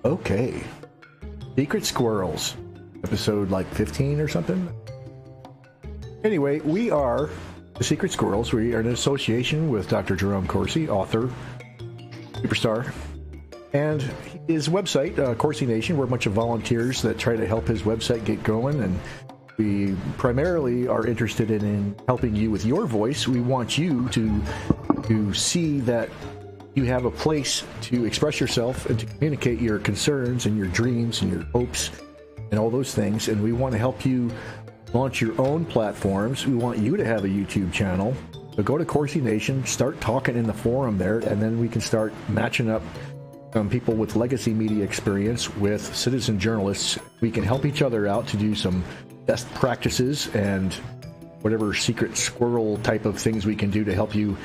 Okay. Secret Squirrels. Episode like 15 or something. Anyway, we are the Secret Squirrels. We are in association with Dr. Jerome Corsi, author, superstar, and his website, Corsi Nation. We're a bunch of volunteers that try to help his website get going, and we primarily are interested in helping you with your voice. We want you to see that you have a place to express yourself and to communicate your concerns and your dreams and your hopes and all those things. And we want to help you launch your own platforms. We want you to have a YouTube channel. So go to Corsi Nation, start talking in the forum there, and then we can start matching up people with legacy media experience with citizen journalists. We can help each other out to do some best practices and whatever secret squirrel type of things we can do to help you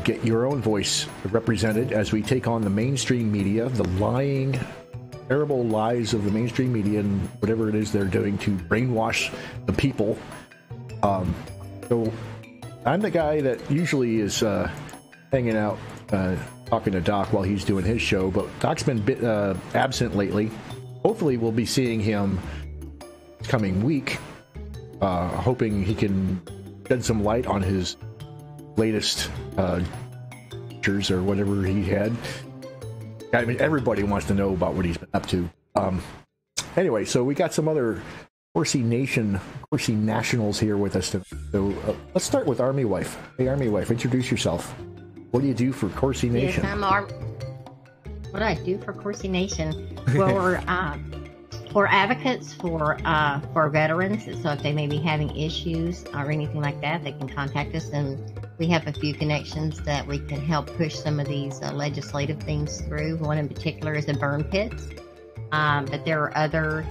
get your own voice represented as we take on the mainstream media, the lying, terrible lies of the mainstream media and whatever it is they're doing to brainwash the people. So I'm the guy that usually is hanging out talking to Doc while he's doing his show, but Doc's been absent lately. Hopefully we'll be seeing him coming week, hoping he can shed some light on his latest pictures or whatever he had. I mean, everybody wants to know about what he's been up to. Anyway, so we got some other Corsi Nation, Corsi Nationals here with us today. So let's start with Army Wife. Hey, Army Wife, introduce yourself. What do you do for Corsi Nation? Yes, what do I do for Corsi Nation? Well, we're advocates for veterans. So if they may be having issues or anything like that, they can contact us, and we have a few connections that we can help push some of these legislative things through. One in particular is the burn pits, but there are other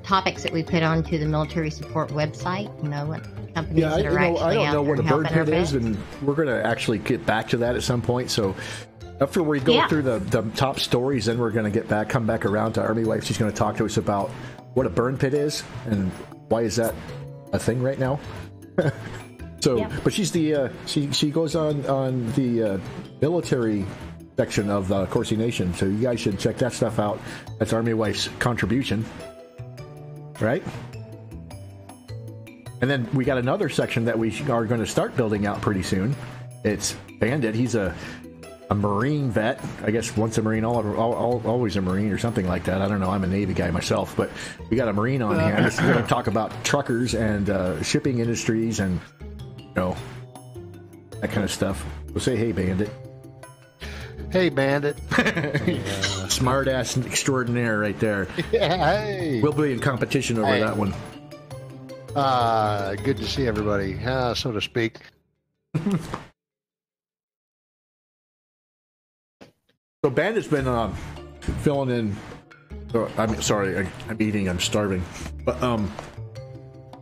topics that we put onto the military support website. You know, what companies that are actually I don't know what a burn pit is, vets. and we're going to actually get back to that at some point. So after we go through the top stories, then we're going to come back around to Army Wife. She's going to talk to us about what a burn pit is and why is that a thing right now. So, but she's the she goes on the military section of the Corsi Nation. So you guys should check that stuff out. That's Army Wife's contribution, right? And then we got another section that we are going to start building out pretty soon. It's Bandit. He's a Marine vet. I guess once a Marine, always a Marine or something like that. I don't know. I'm a Navy guy myself, but we got a Marine on hand. We're going to talk about truckers and shipping industries and that kind of stuff. We'll say, hey, Bandit. Hey, Bandit. Smart ass extraordinaire right there. Yeah, hey. We'll be in competition over that one. Good to see everybody, so to speak. So Bandit's been filling in. I'm sorry, I'm eating. I'm starving. But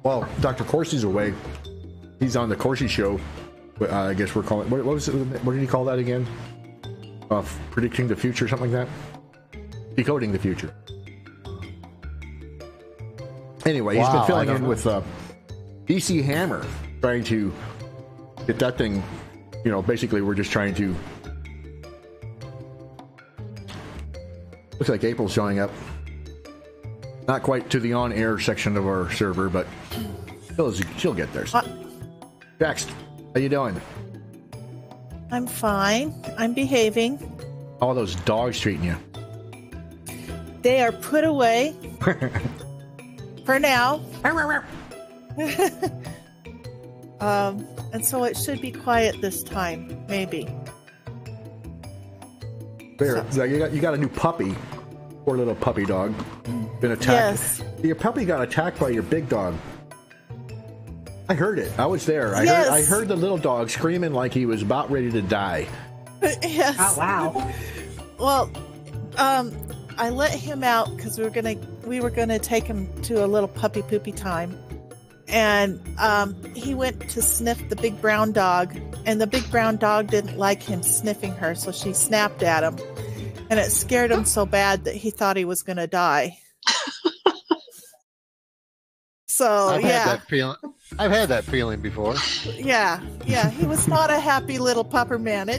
while Dr. Corsi's away, he's on the Corsi show. I guess we're calling. What was it? What did he call that again? Predicting the future, something like that. Decoding the future. Anyway, he's been filling in with DC Hammer, trying to get that thing. Basically, we're just trying to. Looks like April's showing up. Not quite to the on-air section of our server, but she'll get there. Jax, how you doing? I'm fine. I'm behaving. All those dogs treating you. They are put away for now. And so it should be quiet this time, maybe. There, you got a new puppy. Poor little puppy dog. Been attacked. Yes. Your puppy got attacked by your big dog. I heard it. I was there. I heard the little dog screaming like he was about ready to die. Yes. Oh, wow. Well, I let him out because we were gonna take him to a little puppy poopy time, and he went to sniff the big brown dog, and the big brown dog didn't like him sniffing her, so she snapped at him, and it scared him so bad that he thought he was gonna die. So I've had that feeling before. Yeah, he was not a happy little pupper man.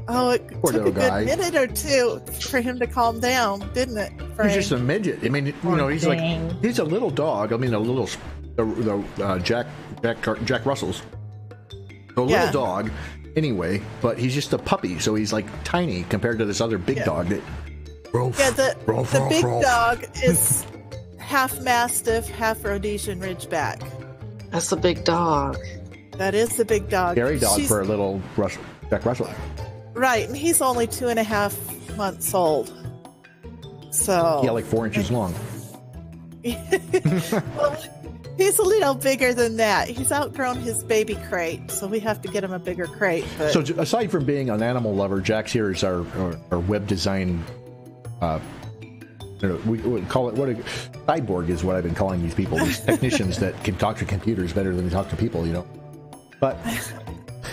Oh, it Poor took a little good guy. minute or two for him to calm down, didn't it, Frank? He's just a midget. I mean, he's thing. he's a little dog. I mean, Jack Russell's a little dog, anyway. But he's just a puppy, so he's like tiny compared to this other big dog. That, the big dog is half Mastiff, half Rhodesian Ridgeback. That's a big dog. That is the big dog. Scary dog for a little Jack Russell. Right, and he's only 2.5 months old. So Yeah, like 4 inches long. well, he's a little bigger than that. He's outgrown his baby crate, so we have to get him a bigger crate. But So aside from being an animal lover, Jax here is our web design. We would call it cyborg is what I've been calling these people. These technicians that can talk to computers better than they talk to people. But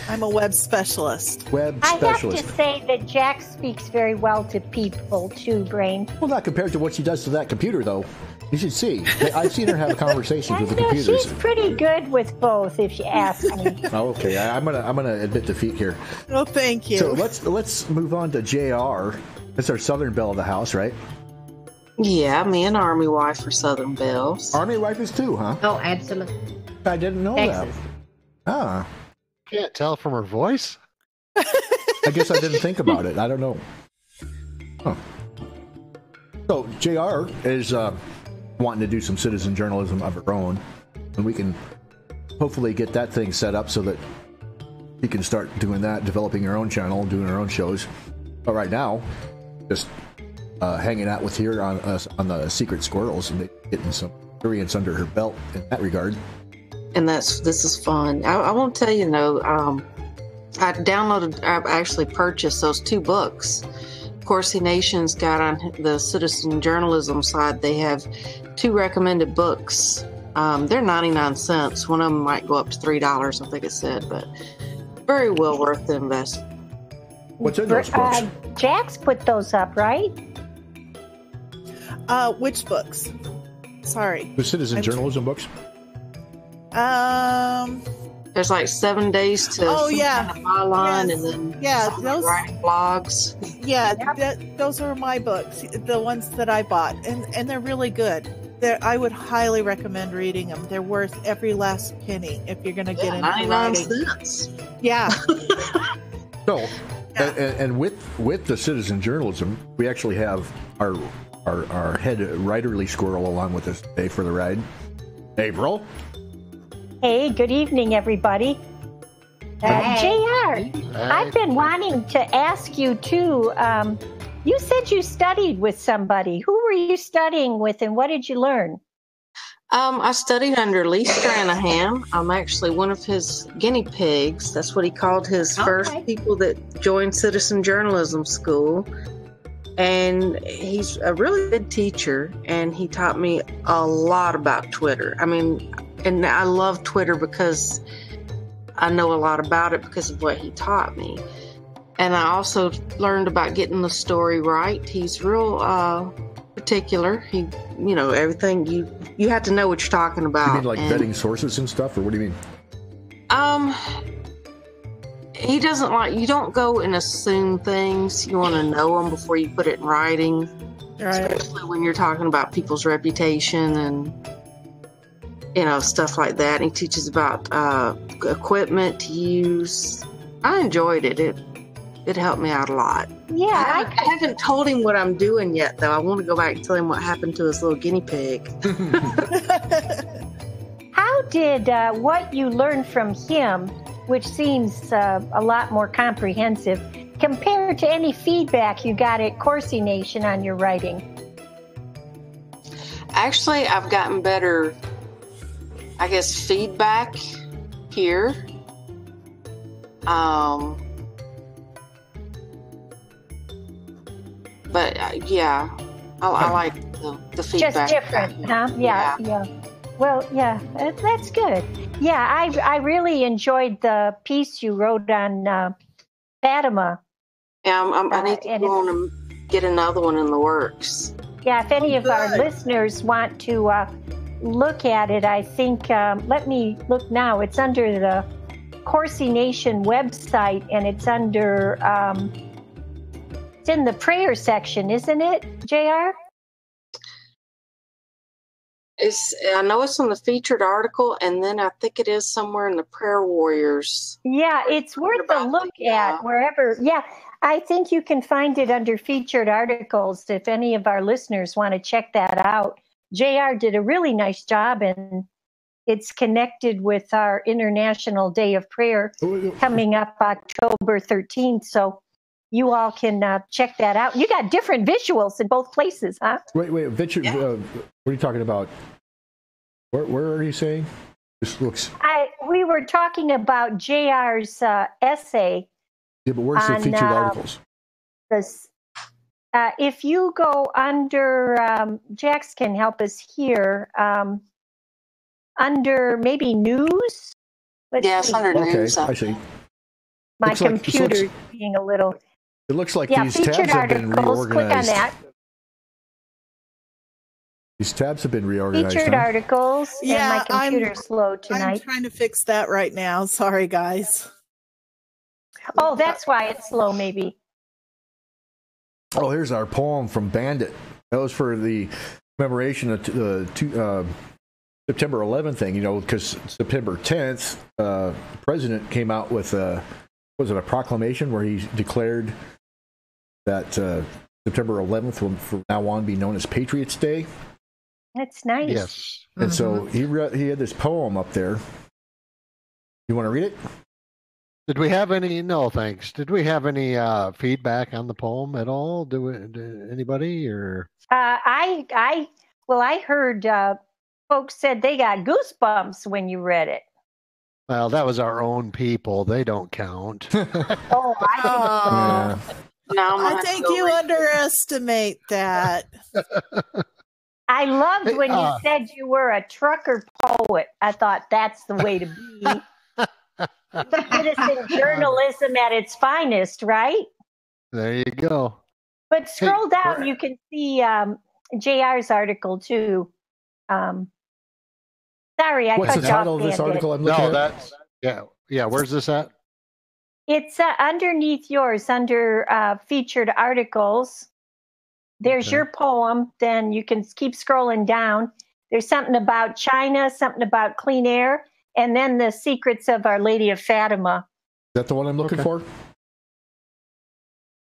I'm a web specialist. Web I specialist. have to say that Jack speaks very well to people too, Brain. Well, not compared to what she does to that computer, though. You should see. I've seen her have conversations with the computers. She's pretty good with both, if you ask me. Oh, okay, I'm gonna admit defeat here. Oh, thank you. So let's move on to JR. That's our Southern Belle of the house, right? Yeah, me and Army wife are Southern Bells. Army rifles too, huh? Oh, absolutely. I didn't know Texas. that. Ah, Can't tell from her voice. I guess I didn't think about it. I don't know. Huh. So JR is wanting to do some citizen journalism of her own, and we can hopefully get that thing set up so that she can start doing that, developing her own channel, doing her own shows. But right now, just hanging out with here on the Secret Squirrels and getting some experience under her belt in that regard. And this is fun. I won't tell you, I actually purchased those 2 books. Corsi Nation's got on the citizen journalism side, they have 2 recommended books. They're 99 cents. One of them might go up to $3, I think it said, but very well worth the investment. What's in those books? Jack's put those up, right? Which books? Sorry. The citizen journalism books? There's like 7 days to kind of byline, Yes. and then Those writing blogs. those are my books, the ones that I bought, and they're really good. I would highly recommend reading them. They're worth every last penny if you're going to get into 99 writing. cents. Yeah. So, and with the citizen journalism, we actually have our head writerly squirrel along with us today for the ride. April. Hey, good evening, everybody. JR, I've been wanting to ask you too. You said you studied with somebody. Who were you studying with, and what did you learn? I studied under Lee Stranahan. I'm actually one of his guinea pigs. That's what he called his first people that joined citizen journalism school. And he's a really good teacher, and he taught me a lot about Twitter. I mean, and I love Twitter because I know a lot about it because of what he taught me. And I also learned about getting the story right. He's real particular. He, everything you have to know what you're talking about. You mean like vetting sources and stuff, or what do you mean? He doesn't you don't go and assume things. You want to know them before you put it in writing. Right. Especially when you're talking about people's reputation and, stuff like that. And he teaches about equipment to use. I enjoyed it. It helped me out a lot. Yeah. I haven't told him what I'm doing yet, though. I want to go back and tell him what happened to his little guinea pig. How did what you learned from him, which seems a lot more comprehensive, compare to any feedback you got at Corsi Nation on your writing? Actually, I've gotten better, I guess, feedback here. But I like the feedback. Just different, huh? Yeah. Well, yeah, that's good. Yeah, I really enjoyed the piece you wrote on Fatima. Yeah, I need to go on and get another one in the works. Yeah, if any of our listeners want to look at it, I think, let me look now. It's under the Corsi Nation website, and it's under It's in the prayer section, isn't it, JR? I know it's in the featured article, and then I think it is somewhere in the Prayer Warriors. Yeah, it's worth a look at wherever. Yeah, I think you can find it under featured articles if any of our listeners want to check that out. JR did a really nice job, and it's connected with our International Day of Prayer coming up October 13th. So you all can check that out. You got different visuals in both places, huh? Wait, what are you talking about? Where are you saying? This looks. We were talking about JR's essay. Yeah, but where's the featured articles? If you go under, Jax can help us here, under maybe news. Yes, under news. Okay, I see. My computer's being a little. It looks like these tabs have been reorganized. Click on that. These tabs have been reorganized. Featured articles. Yeah, and my computer's slow tonight. I'm trying to fix that right now. Sorry, guys. Oh, that's why it's slow, maybe. Oh, here's our poem from Bandit. That was for the commemoration of the September 11th thing, because September 10th, the president came out with a proclamation where he declared that September 11th will from now on be known as Patriots Day. That's nice. Yes. And so he had this poem up there. You want to read it? Did we have any? No, thanks. Did we have any feedback on the poem at all? Anybody or? I heard folks said they got goosebumps when you read it. Well, that was our own people. They don't count. I think you underestimate that. I loved when you said you were a trucker poet. I thought that's the way to be. Citizen journalism at its finest, right? There you go. But scroll down, you can see JR's article too. Sorry, I What's cut the you title off, of this Bandit. article I'm looking at? Yeah. Where's this at? It's underneath yours, under featured articles. There's your poem. Then you can keep scrolling down. There's something about China, something about clean air, and then the secrets of Our Lady of Fatima. Is that the one I'm looking for?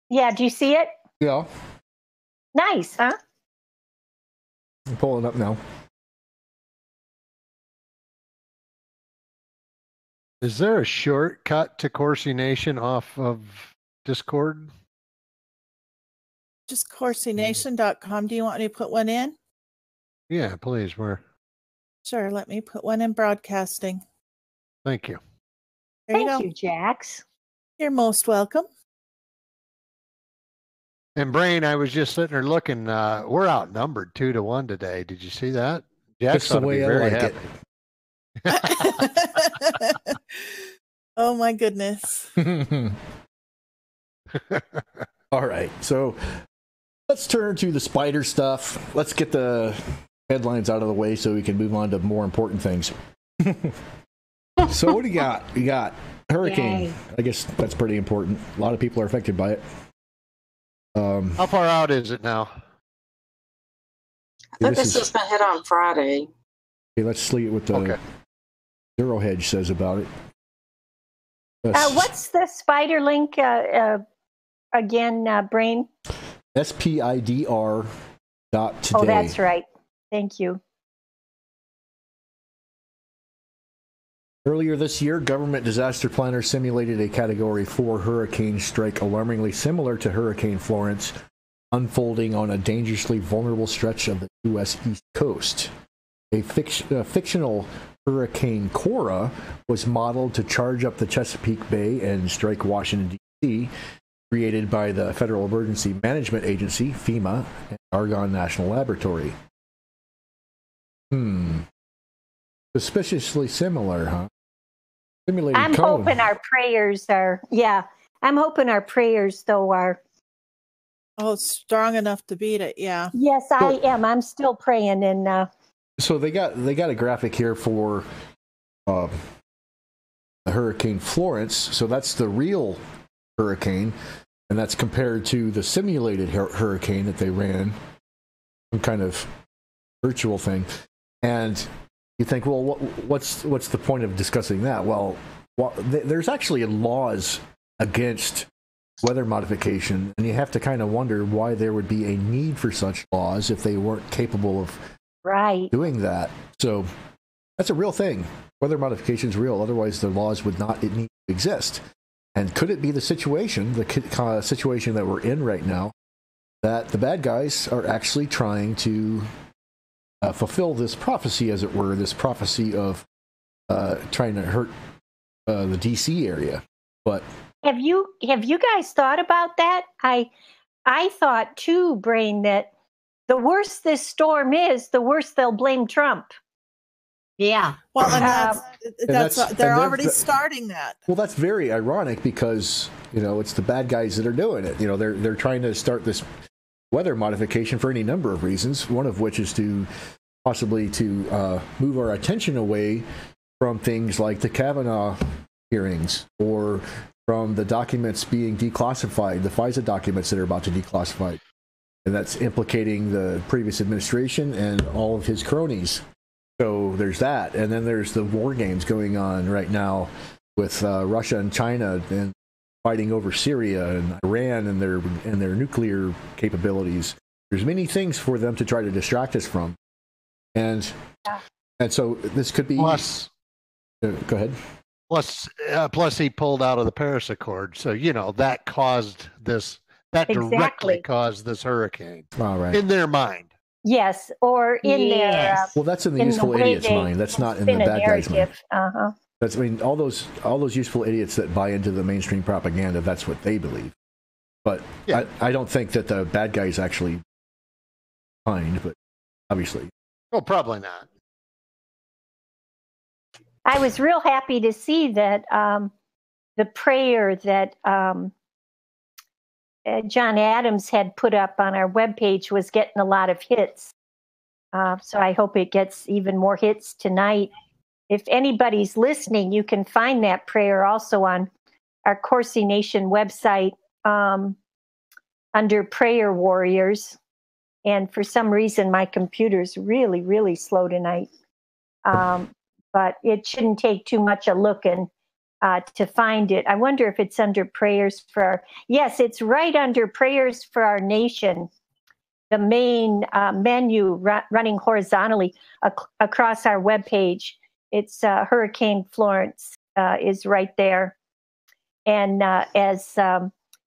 Yeah, do you see it? Yeah. Nice, huh? I'm pulling it up now. Is there a shortcut to Corsi Nation off of Discord? Just CorsiNation.com. Do you want me to put one in? Yeah, please. Where? Sure, let me put one in broadcasting. Thank you. Thank you, Jax. You're most welcome. And Brain, I was just sitting there looking. We're outnumbered 2-1 today. Did you see that? Jax That's the way I like it. Oh my goodness. All right, so let's turn to the spider stuff. Let's get the headlines out of the way so we can move on to more important things. So what do you got? You got hurricane. Yay. I guess that's pretty important. A lot of people are affected by it. How far out is it now? I think this is going to hit on Friday. Okay, let's see what the Zero Hedge says about it. What's the spider link again, Brain? SPIDR.today. Oh, that's right. Thank you. Earlier this year, government disaster planners simulated a Category 4 hurricane strike alarmingly similar to Hurricane Florence, unfolding on a dangerously vulnerable stretch of the U.S. East Coast. A fictional Hurricane Cora was modeled to charge up the Chesapeake Bay and strike Washington, D.C., created by the Federal Emergency Management Agency, FEMA, and Argonne National Laboratory. Suspiciously similar, huh? Simulated I'm cone. hoping our prayers are, I'm hoping our prayers, though, are. Oh, strong enough to beat it, yeah. Yes, I am. I'm still praying. And so they got a graphic here for Hurricane Florence. So that's the real hurricane. And that's compared to the simulated hurricane that they ran, some kind of virtual thing. And you think, well, what's the point of discussing that? Well, there's actually laws against weather modification, and you have to kind of wonder why there would be a need for such laws if they weren't capable of doing that. So that's a real thing. Weather modification is real. Otherwise, the laws would not need to exist. And could it be the situation that we're in right now, that the bad guys are actually trying to fulfill this prophecy, as it were, this prophecy of trying to hurt the DC area? But have you guys thought about that? I thought too, Brain, that the worse this storm is, the worse they'll blame Trump. Yeah. Well, and they're already starting that. Well, that's very ironic because, it's the bad guys that are doing it. They're trying to start this weather modification for any number of reasons, one of which is to possibly move our attention away from things like the Kavanaugh hearings, or from the documents being declassified, the FISA documents that are about to declassify. And that's implicating the previous administration and all of his cronies. So there's that. And then there's the war games going on right now with Russia and China, and fighting over Syria and Iran and their nuclear capabilities. There's many things for them to try to distract us from. And so this could be... Plus, go ahead. Plus he pulled out of the Paris Accord. So, that caused this... That directly caused this hurricane. All right. In their mind. Yes, or in their... well, that's in the useful idiot's mind. That's not in the bad guy's mind. Uh-huh. That's, all those useful idiots that buy into the mainstream propaganda, that's what they believe. But yeah. I don't think that the bad guys actually mind, but obviously. Oh, probably not. I was real happy to see that the prayer that John Adams had put up on our webpage was getting a lot of hits. So I hope it gets even more hits tonight. If anybody's listening, you can find that prayer also on our Corsi Nation website under Prayer Warriors. And for some reason, my computer's really, really slow tonight. But it shouldn't take too much a looking to find it. I wonder if it's under Prayers for Our... Yes, it's right under Prayers for Our Nation. The main menu running horizontally across our webpage. It's Hurricane Florence is right there. And as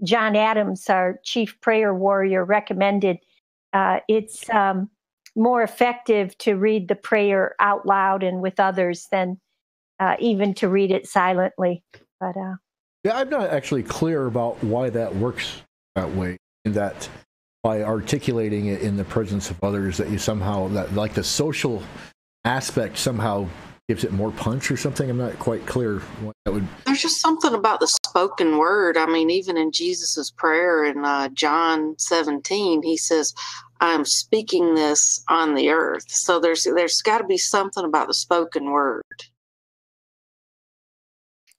John Adams, our chief prayer warrior, recommended, it's more effective to read the prayer out loud and with others than even to read it silently. But yeah, I'm not actually clear about why that works that way. That by articulating it in the presence of others, that you somehow, that like the social aspect somehow gives it more punch or something. I'm not quite clear what that would... There's just something about the spoken word. I mean, even in Jesus's prayer in John 17, he says, I'm speaking this on the earth. So there's got to be something about the spoken word.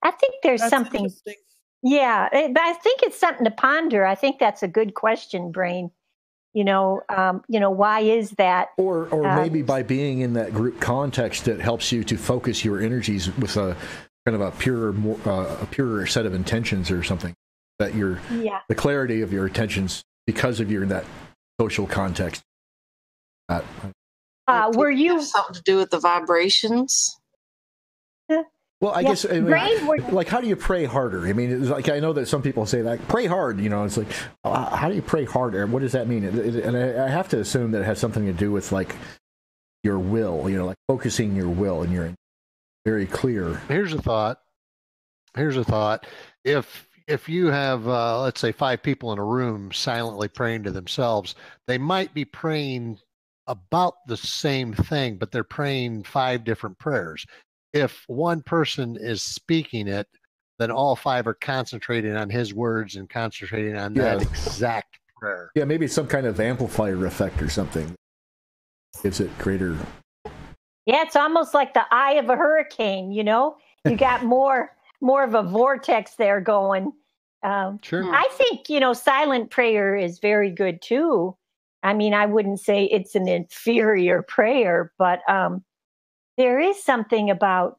I think there's That's something... Yeah, but I think it's something to ponder. I think that's a good question, Brain. Why is that? Or maybe by being in that group context, it helps you to focus your energies with a kind of a purer set of intentions or something. That the clarity of your intentions because of you're in that social context. Were you something to do with the vibrations? Well, I guess, like, how do you pray harder? I mean, it's like, I know that some people say that, pray hard, it's like, how do you pray harder? What does that mean? And I have to assume that it has something to do with, like, your will, like focusing your will, and you're very clear. Here's a thought. If you have, let's say, 5 people in a room silently praying to themselves, they might be praying about the same thing, but they're praying 5 different prayers. If one person is speaking it, then all 5 are concentrating on his words and concentrating on that exact prayer. Yeah, maybe some kind of amplifier effect or something. Gives it greater... Yeah, it's almost like the eye of a hurricane, You got more of a vortex there going. Sure. I think, silent prayer is very good too. I mean, I wouldn't say it's an inferior prayer, but there is something about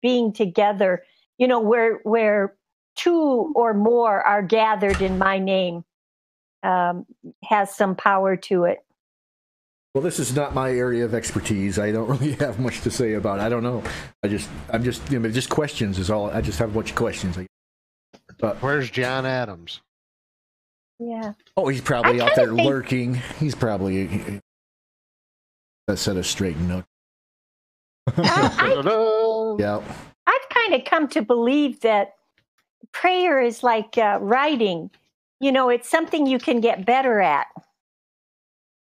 being together, where two or more are gathered in my name, has some power to it. Well, this is not my area of expertise. I don't really have much to say about it. I don't know. I'm just just questions is all. I just have a bunch of questions. But where's John Adams? Yeah. Oh, he's probably out there lurking. He's probably a set of straight notes. Yeah. I've kind of come to believe that prayer is like writing. It's something you can get better at.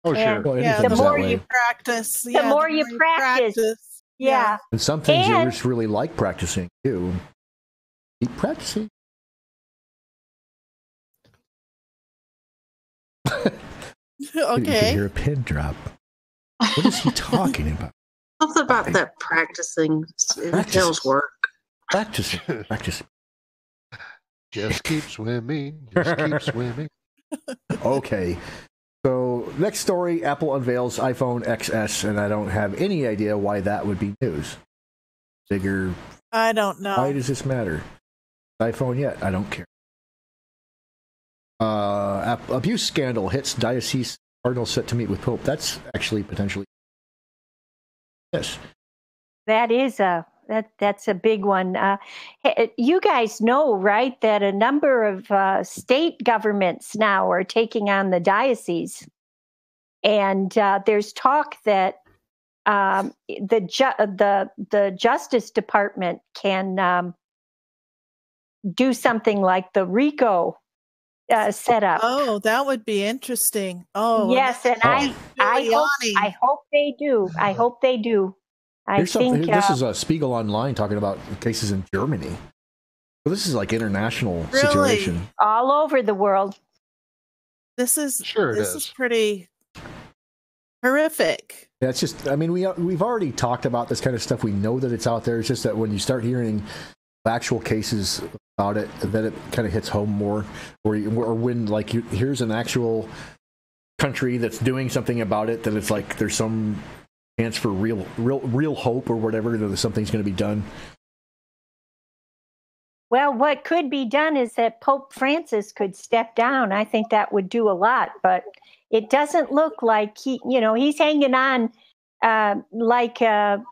Oh, sure. Well, the more you practice, the more you practice. Yeah. And some things you just really like practicing too. Keep practicing. Okay. You can hear a pin drop. What is he talking about? Something about that practicing entails work. Practicing. Just keep swimming. Just keep swimming. Okay. So, next story, Apple unveils iPhone XS, and I don't have any idea why that would be news. Figure, I don't know. why does this matter? iPhone yet? I don't care. Abuse scandal hits diocese cardinal set to meet with Pope. That's actually potentially. Yes. That is that's a big one. You guys know, right, that a number of state governments now are taking on the diocese, and there's talk that the Justice Department can do something like the RICO setup. Oh, that would be interesting. Oh, yes, and I hope they do. I hope they do. This is Spiegel Online talking about cases in Germany. So this is like international situation. All over the world. This is pretty horrific. Yeah, it's just, I mean, we've already talked about this kind of stuff. We know that it's out there. It's just that when you start hearing actual cases about it, then it kind of hits home more. Or when like here's an actual country that's doing something about it, then it's like there's some chance for real hope or whatever, that something's going to be done. Well, what could be done is that Pope Francis could step down. I think that would do a lot, but it doesn't look like he's hanging on like the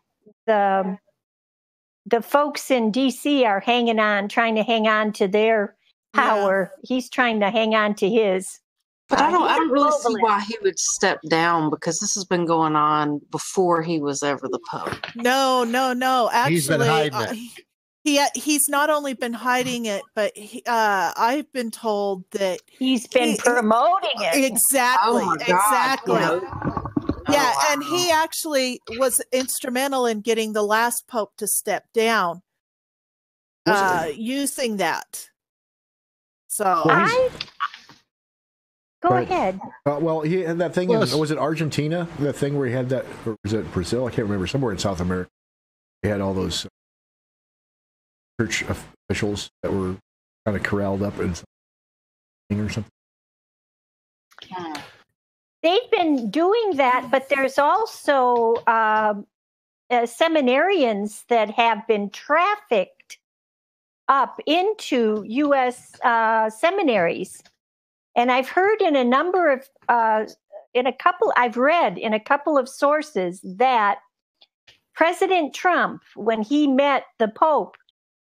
folks in D.C. are hanging on, trying to hang on to their power. Yeah. He's trying to hang on to his. But I don't really see why he would step down, because this has been going on before he was ever the Pope. No. Actually, he's been hiding it. He's not only been hiding it, but I've been told that he's been promoting it. Exactly. Oh my God. Exactly. Yeah, and he actually was instrumental in getting the last Pope to step down, using that. So Go ahead. Well, he had that thing. Was it Argentina? That thing where he had that, or was it Brazil? I can't remember. Somewhere in South America, he had all those church officials that were kind of corralled up in something or something. They've been doing that, but there's also seminarians that have been trafficked up into U.S. Seminaries. And I've heard in a number of, I've read in a couple of sources that President Trump, when he met the Pope,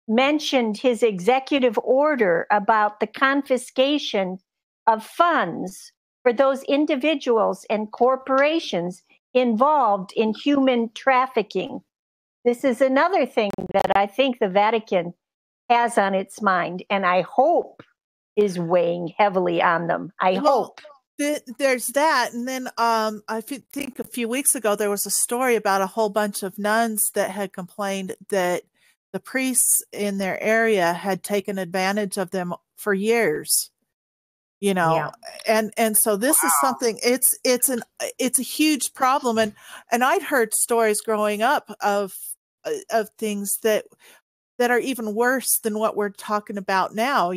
mentioned his executive order about the confiscation of funds for those individuals and corporations involved in human trafficking. This is another thing that I think the Vatican has on its mind, and I hope is weighing heavily on them. I hope. There's that. And then I think a few weeks ago, there was a story about a whole bunch of nuns that had complained that the priests in their area had taken advantage of them for years. And so this is something, it's a huge problem. And I'd heard stories growing up of things that that are even worse than what we're talking about now,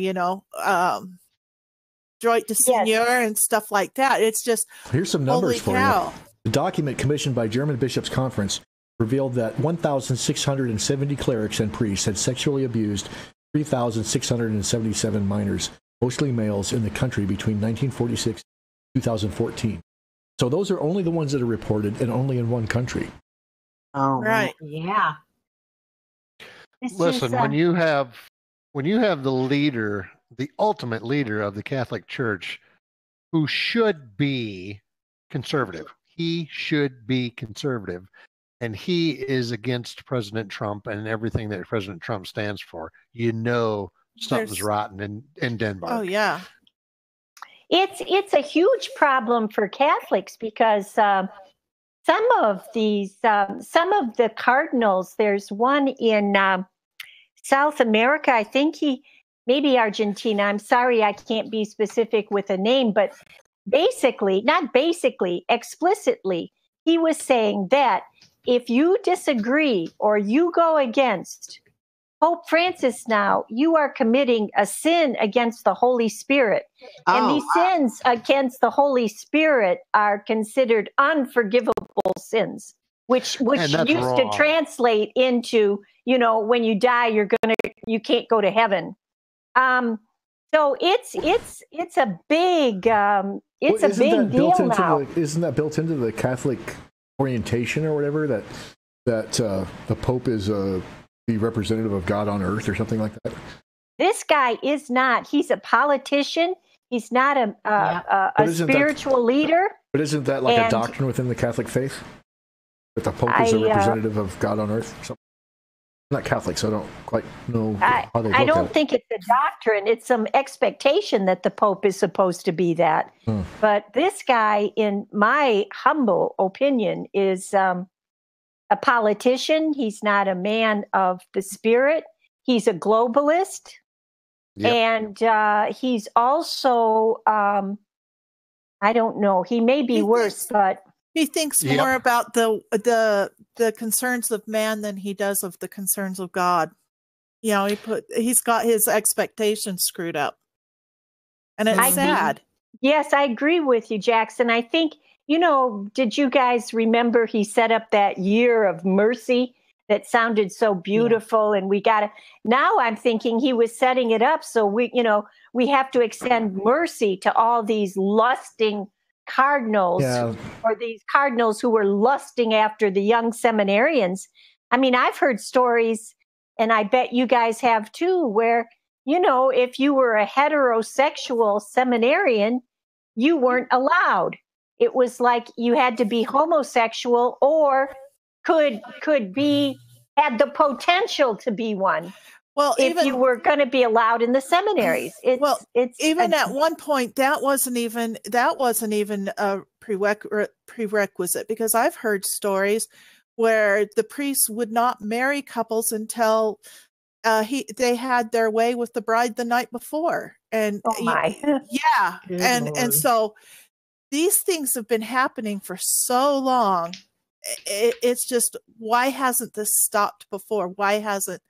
droit de seigneur and stuff like that. It's just, here's some numbers for cow. you. The document commissioned by German Bishops' Conference revealed that 1,670 clerics and priests had sexually abused 3,677 minors, mostly males, in the country between 1946 and 2014. So those are only the ones that are reported, and only in one country. Oh, Right. Yeah. Listen, when you have the leader, the ultimate leader of the Catholic Church, who should be conservative, he should be conservative, and he is against President Trump and everything that President Trump stands for, something's rotten in Denmark. Oh yeah. It's a huge problem for Catholics because some of the cardinals, there's one in South America, I think maybe Argentina. I'm sorry, I can't be specific with a name, but explicitly, he was saying that if you disagree or you go against Pope Francis now, you are committing a sin against the Holy Spirit. And these sins against the Holy Spirit are considered unforgivable sins, which used to translate into, when you die, you can't go to heaven. So it's a big deal now. Isn't that built into the Catholic orientation or whatever, that the Pope is the representative of God on earth or something like that? This guy is not. He's a politician. He's not a spiritual leader. But isn't that like a doctrine within the Catholic faith? That the Pope is a representative of God on earth? I'm not Catholic, so I don't quite know how they look I don't at it. think it's a doctrine. It's some expectation that the Pope is supposed to be that. But this guy, in my humble opinion, is a politician. He's not a man of the Spirit. He's a globalist. Yep. And he's also, I don't know, he may be worse, but... He thinks more about the concerns of man than he does of the concerns of God. He's got his expectations screwed up. And it's sad. Yes, I agree with you, Jackson. I think, did you guys remember he set up that year of mercy that sounded so beautiful? And now I'm thinking he was setting it up so we have to extend mercy to all these lusting cardinals, or these cardinals who were lusting after the young seminarians. I mean, I've heard stories, and I bet you guys have too, where, if you were a heterosexual seminarian, you weren't allowed. It was like you had to be homosexual or had the potential to be one. Well, if you were going to be allowed in the seminaries, at one point that wasn't even a prerequisite, because I've heard stories where the priests would not marry couples until they had their way with the bride the night before, and and so these things have been happening for so long. It's just, why hasn't this stopped before? Why hasn't?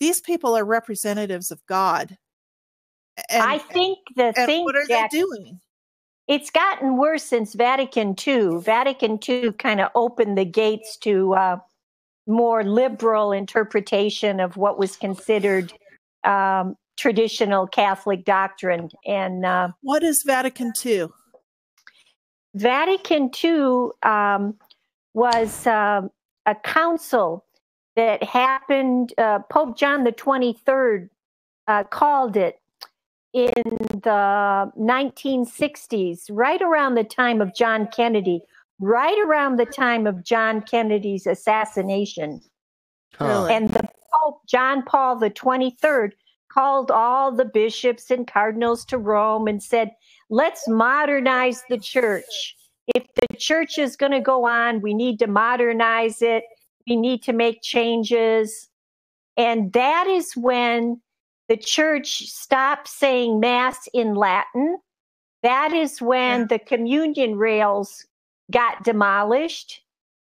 These people are representatives of God. And I think what are they doing? It's gotten worse since Vatican II. Vatican II kind of opened the gates to more liberal interpretation of what was considered traditional Catholic doctrine. And what is Vatican II? Vatican II was a council that happened, Pope John the 23rd called it in the 1960s, right around the time of John Kennedy's assassination. And the Pope, John Paul the 23rd, called all the bishops and cardinals to Rome and said, let's modernize the church. If the church is going to go on, we need to modernize it. We need to make changes. And that is when the church stopped saying Mass in Latin. That is when the communion rails got demolished.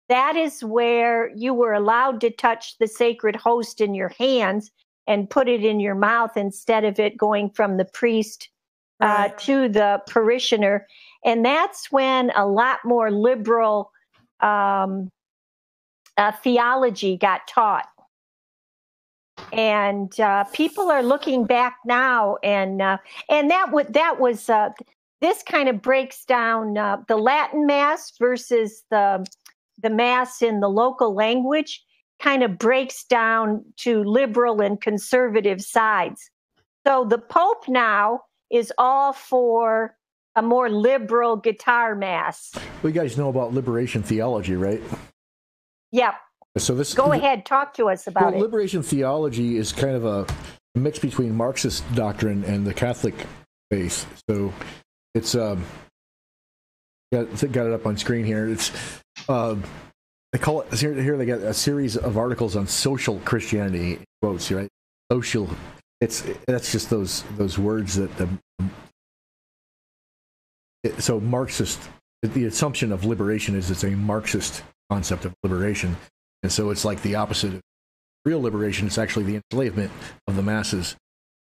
that is where you were allowed to touch the sacred host in your hands and put it in your mouth instead of it going from the priest to the parishioner. And that's when a lot more liberal theology got taught. And people are looking back now, and that was this kind of breaks down the Latin Mass versus the Mass in the local language, kind of breaks down to liberal and conservative sides. So the Pope now is all for a more liberal guitar Mass. Well, you guys know about liberation theology, right? Yep. So go ahead, talk to us about it. Liberation theology is kind of a mix between Marxist doctrine and the Catholic faith. So it's got it up on screen here. It's they call it here. They got a series of articles on social Christianity, quotes, right? Social. That's just those words that so Marxist. The assumption of liberation is it's a Marxist concept of liberation. And so it's like the opposite of real liberation. It's actually the enslavement of the masses.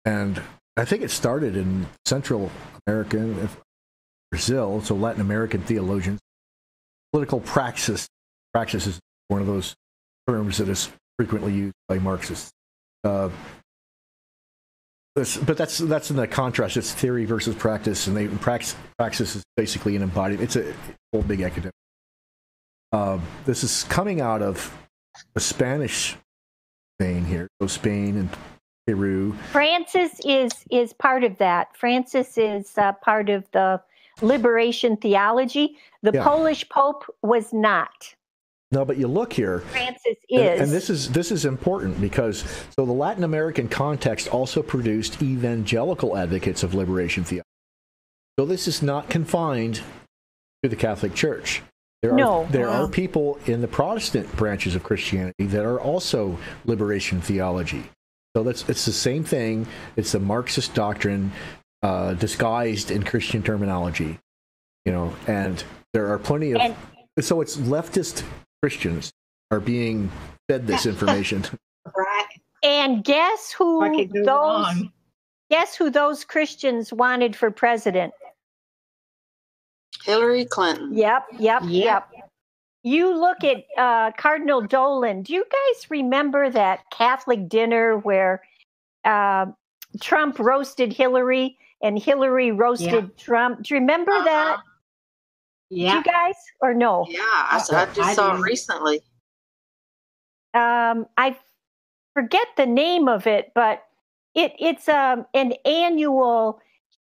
And I think it started in Central America, Brazil, so Latin American theologians. Political praxis is one of those terms that is frequently used by Marxists. But that's in the contrast. It's theory versus practice, and praxis is basically an embodiment. It's a whole big academic. This is coming out of the Spanish vein here, so Spain and Peru. Francis is part of that. Francis is part of the liberation theology. The Polish Pope was not. No, but you look here. Francis is. And this is important because so the Latin American context also produced evangelical advocates of liberation theology. So this is not confined to the Catholic Church. There are people in the Protestant branches of Christianity that are also liberation theology. So it's the same thing. It's a Marxist doctrine disguised in Christian terminology, and there are plenty of. So it's leftist Christians are being fed this information. Right. And guess who those Christians wanted for president? Hillary Clinton. Yep. You look at Cardinal Dolan. Do you guys remember that Catholic dinner where Trump roasted Hillary and Hillary roasted Trump? Do you remember that? Yeah. Do you guys or no? Yeah, I just saw it recently. I forget the name of it, but it's an annual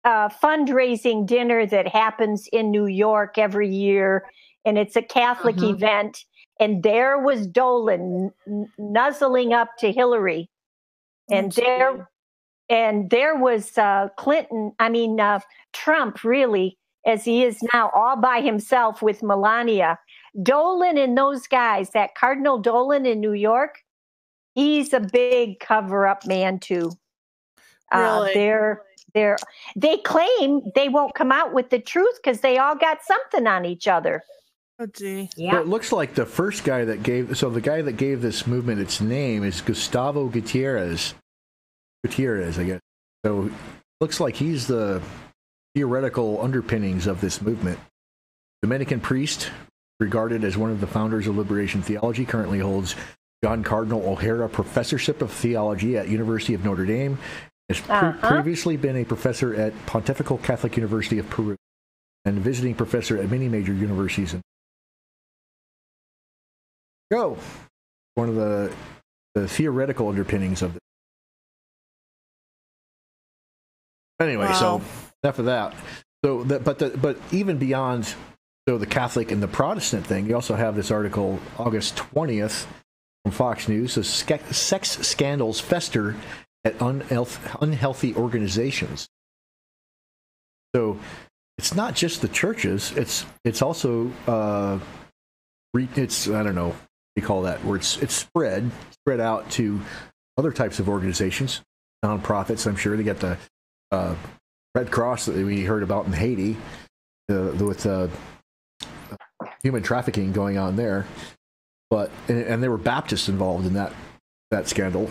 fundraising dinner that happens in New York every year, and it's a Catholic event. And there was Dolan nuzzling up to Hillary, and there was Trump, really, as he is now, all by himself with Melania. Dolan and those guys, that Cardinal Dolan in New York, he's a big cover-up man too. Really? They claim they won't come out with the truth because they all got something on each other. Oh, gee. Yeah. But it looks like the first guy that gave this movement its name is Gustavo Gutierrez, I guess. So it looks like he's the theoretical underpinnings of this movement. Dominican priest, regarded as one of the founders of liberation theology, currently holds John Cardinal O'Hara Professorship of Theology at University of Notre Dame. Has previously been a professor at Pontifical Catholic University of Peru and visiting professor at many major universities. One of the theoretical underpinnings of this. Anyway, so enough of that. So but even beyond the Catholic and the Protestant thing, you also have this article August 20th from Fox News. So sex scandals fester at unhealthy organizations. So it's not just the churches. It's also it's I don't know what you call that, where it's spread out to other types of organizations, nonprofits. I'm sure they got the Red Cross that we heard about in Haiti with human trafficking going on there. but and there were Baptists involved in that scandal.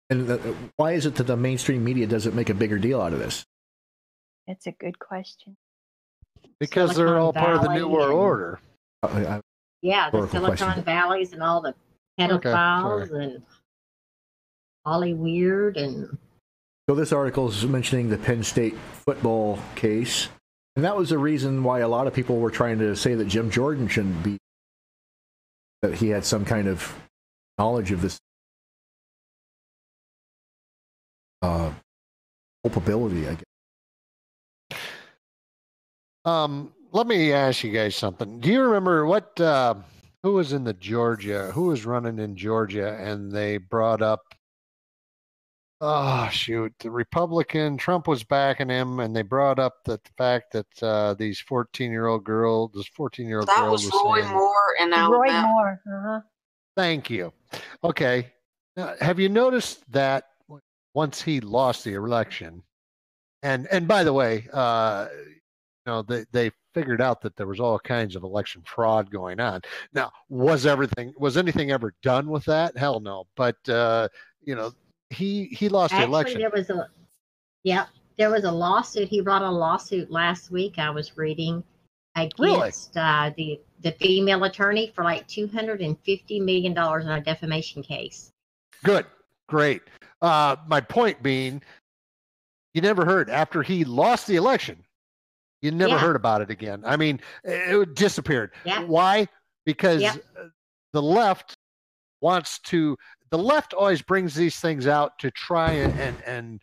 And why is it that the mainstream media doesn't make a bigger deal out of this? That's a good question. Because Silicon they're all part of the Valley New World and- Order. Yeah, the Rhetorical Silicon question. Valleys and all the Okay, pedophiles sorry. and Holly Weird and So this article is mentioning the Penn State football case, and that was the reason why a lot of people were trying to say that Jim Jordan shouldn't be, that he had some kind of knowledge of this culpability, I guess. Let me ask you guys something. Do you remember who was in who was running in Georgia, and they brought up, oh shoot, the Republican, Trump was backing him, and they brought up the fact that these 14-year-old girl, this 14-year-old That girl was Roy saying, Moore in Roy Alabama. Moore. Uh-huh. thank you. Okay. Now, have you noticed that once he lost the election, and by the way, they figured out that there was all kinds of election fraud going on. Now, was anything ever done with that? Hell no. But he lost the election. there was a lawsuit. He brought a lawsuit last week. I was reading against the female attorney for like $250 million in a defamation case. Good, great. My point being, you never heard after he lost the election. You never heard about it again. I mean, it disappeared. Yeah. Why? Because the left always brings these things out to try and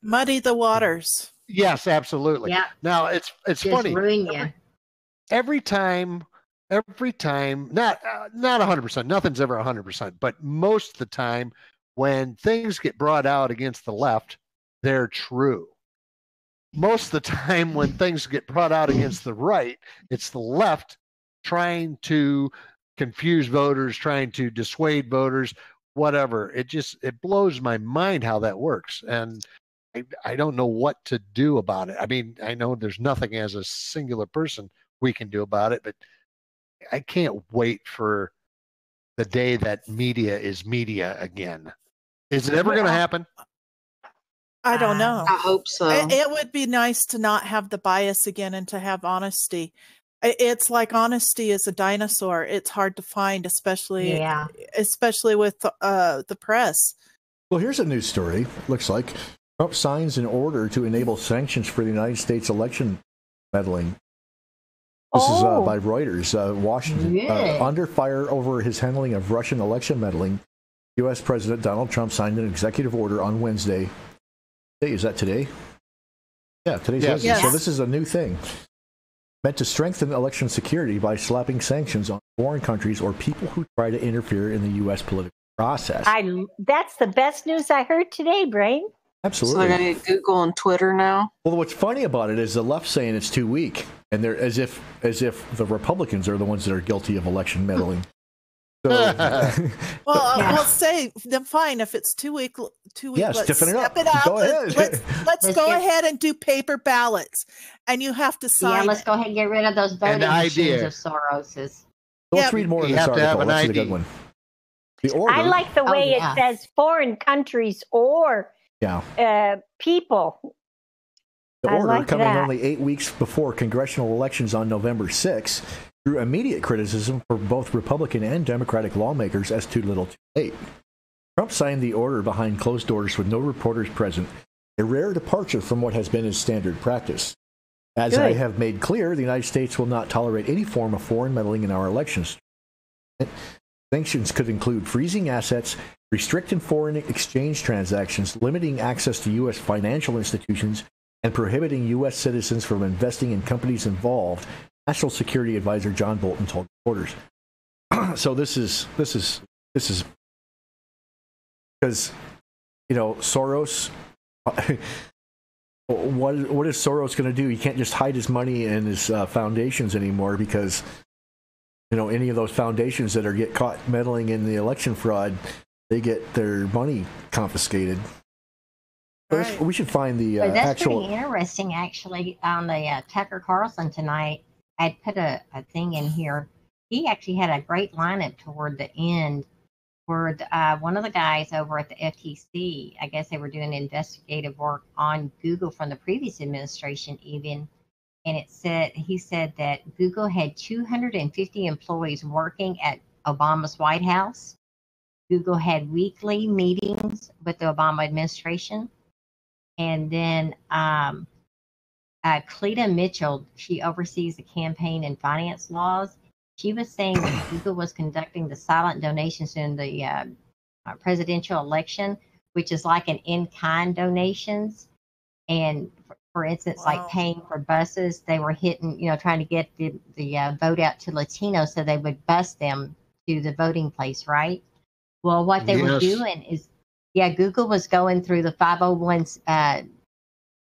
Muddy the waters. yes, absolutely. Yeah. Now it's Just funny. ruin you. Every time, not 100%, nothing's ever 100%, but most of the time when things get brought out against the left, they're true. Most of the time when things get brought out against the right, it's the left trying to confuse voters, trying to dissuade voters, whatever. It blows my mind how that works. And I don't know what to do about it. I mean, I know there's nothing as a singular person we can do about it, but I can't wait for the day that media is media again. Is it ever going to happen? I don't know. I hope so. It would be nice to not have the bias again and to have honesty. It's like honesty is a dinosaur. It's hard to find, especially with the press. Well, here's a news story. Looks like Trump signs an order to enable sanctions for the United States election meddling. This is by Reuters. Washington under fire over his handling of Russian election meddling. U.S. President Donald Trump signed an executive order on Wednesday. Hey, is that today? Yeah, today's Wednesday. Yes. So this is a new thing. Meant to strengthen election security by slapping sanctions on foreign countries or people who try to interfere in the U.S. political process. That's the best news I heard today, Brain. Absolutely. So I need Google and Twitter now. Well, what's funny about it is the left saying it's too weak, and they're as if the Republicans are the ones that are guilty of election meddling. So, We'll say them fine if it's 2 weeks. 2 weeks. Yeah, Let's stiffen it up. step it up. Go ahead. Let's go ahead and do paper ballots, and you have to sign. Yeah, let's go ahead and get rid of those voting machines of Soros's. Let's read more of You this have to have article. an That's a ID. good one. The order. I like the way it says foreign countries or people. The order, like coming that. only 8 weeks before congressional elections on November 6, drew immediate criticism for both Republican and Democratic lawmakers as too little too late. Trump signed the order behind closed doors with no reporters present, a rare departure from what has been his standard practice. As I have made clear, the United States will not tolerate any form of foreign meddling in our elections. Sanctions could include freezing assets, restricting foreign exchange transactions, limiting access to U.S. financial institutions, and prohibiting U.S. citizens from investing in companies involved, National Security Advisor John Bolton told reporters. So this is because, Soros, what is Soros going to do? He can't just hide his money in his foundations anymore because, any of those foundations that get caught meddling in the election fraud, they get their money confiscated. Right. We should find the that's pretty interesting, actually. On the Tucker Carlson tonight, I put a thing in here he actually had a great lineup toward the end where one of the guys over at the FTC, I guess they were doing investigative work on Google from the previous administration even, and he said that Google had 250 employees working at Obama's White House. Google had weekly meetings with the Obama administration. And then Cleta Mitchell, she oversees the campaign and finance laws. She was saying that Google was conducting the silent donations in the presidential election, which is like an in-kind donations. And for instance, like paying for buses, they were trying to get the vote out to Latinos so they would bus them to the voting place, right? Well, what they were doing is, Google was going through the 501s, the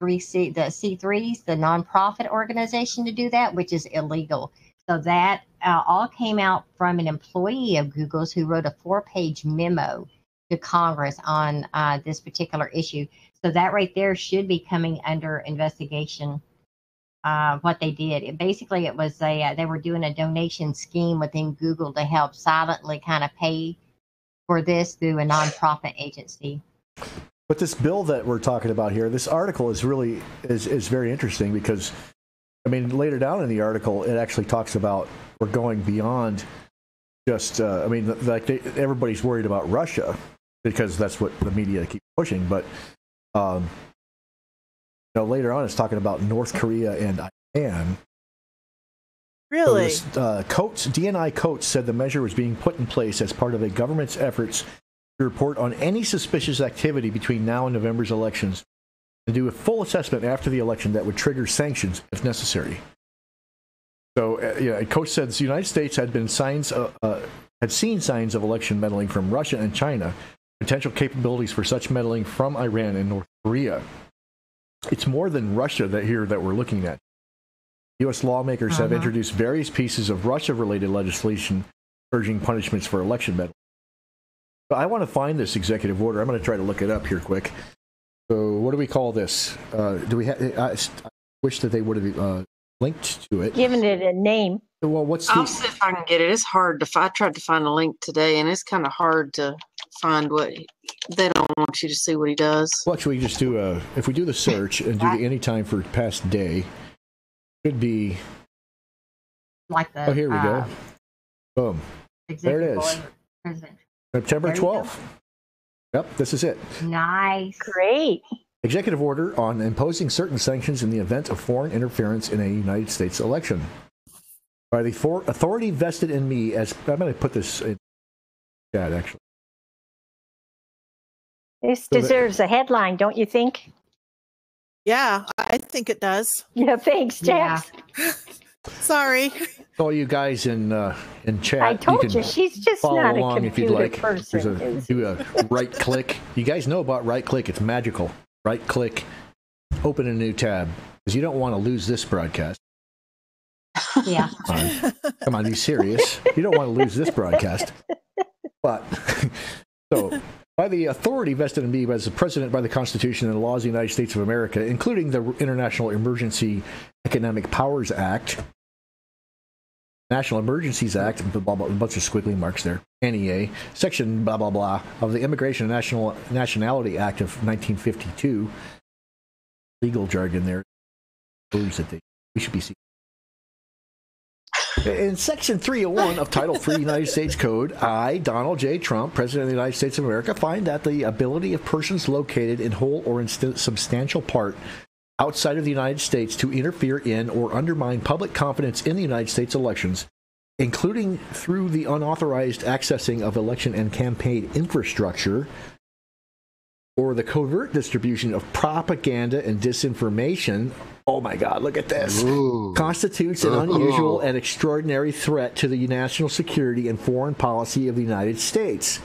C3s, the nonprofit organization to do that, which is illegal. So that all came out from an employee of Google's who wrote a 4-page memo to Congress on this particular issue. So that right there should be coming under investigation. What they did, it was they were doing a donation scheme within Google to help silently kind of pay for this through a nonprofit agency. But this bill that we're talking about here, this article is really is very interesting because, I mean, later down in the article, it actually talks about we're going beyond just, everybody's worried about Russia because that's what the media keeps pushing. But, later on, it's talking about North Korea and Iran. Really? So DNI Coates said the measure was being put in place as part of the government's efforts to report on any suspicious activity between now and November's elections and do a full assessment after the election that would trigger sanctions if necessary. So, Coates said the United States had seen signs of election meddling from Russia and China, potential capabilities for such meddling from Iran and North Korea. It's more than Russia that we're looking at. U.S. lawmakers have introduced various pieces of Russia-related legislation urging punishments for election meddling. But I want to find this executive order. I'm going to try to look it up here quick. So what do we call this? Do we have? I wish that they would have linked to it. Given it a name. Well, I'll see if I can get it. It's hard to. I tried to find a link today, and it's kind of hard to find what they don't want you to see what he does. Well, actually, we just do if we do the search and do the anytime for past day, it should be like the. Oh, here we go. Boom. There it is. September 12th. Yep, this is it. Nice. Great. Executive order on imposing certain sanctions in the event of foreign interference in a United States election. By the authority vested in me as... I'm going to put this in chat, actually. This deserves a headline, don't you think? Yeah, I think it does. Yeah, thanks, Jax. Yeah. Sorry. All you guys in chat, I told you she's just follow not along a if you'd computer like. person. Do a right click. You guys know about right click. It's magical. Right click, open a new tab, because you don't want to lose this broadcast. Yeah. Come on, be serious. You don't want to lose this broadcast. But, so, by the authority vested in me as the President by the Constitution and the laws of the United States of America, including the International Emergency Economic Powers Act, National Emergencies Act, blah, blah, a bunch of squiggly marks there, NEA, Section blah, blah, blah, of the Immigration and Nationality Act of 1952, legal jargon there, words that we should be seeing. In Section 301 of Title III United States Code, I, Donald J. Trump, President of the United States of America, find that the ability of persons located in whole or in substantial part outside of the United States to interfere in or undermine public confidence in the United States elections, including through the unauthorized accessing of election and campaign infrastructure, or the covert distribution of propaganda and disinformation, oh my God, look at this, constitutes an unusual and extraordinary threat to the national security and foreign policy of the United States.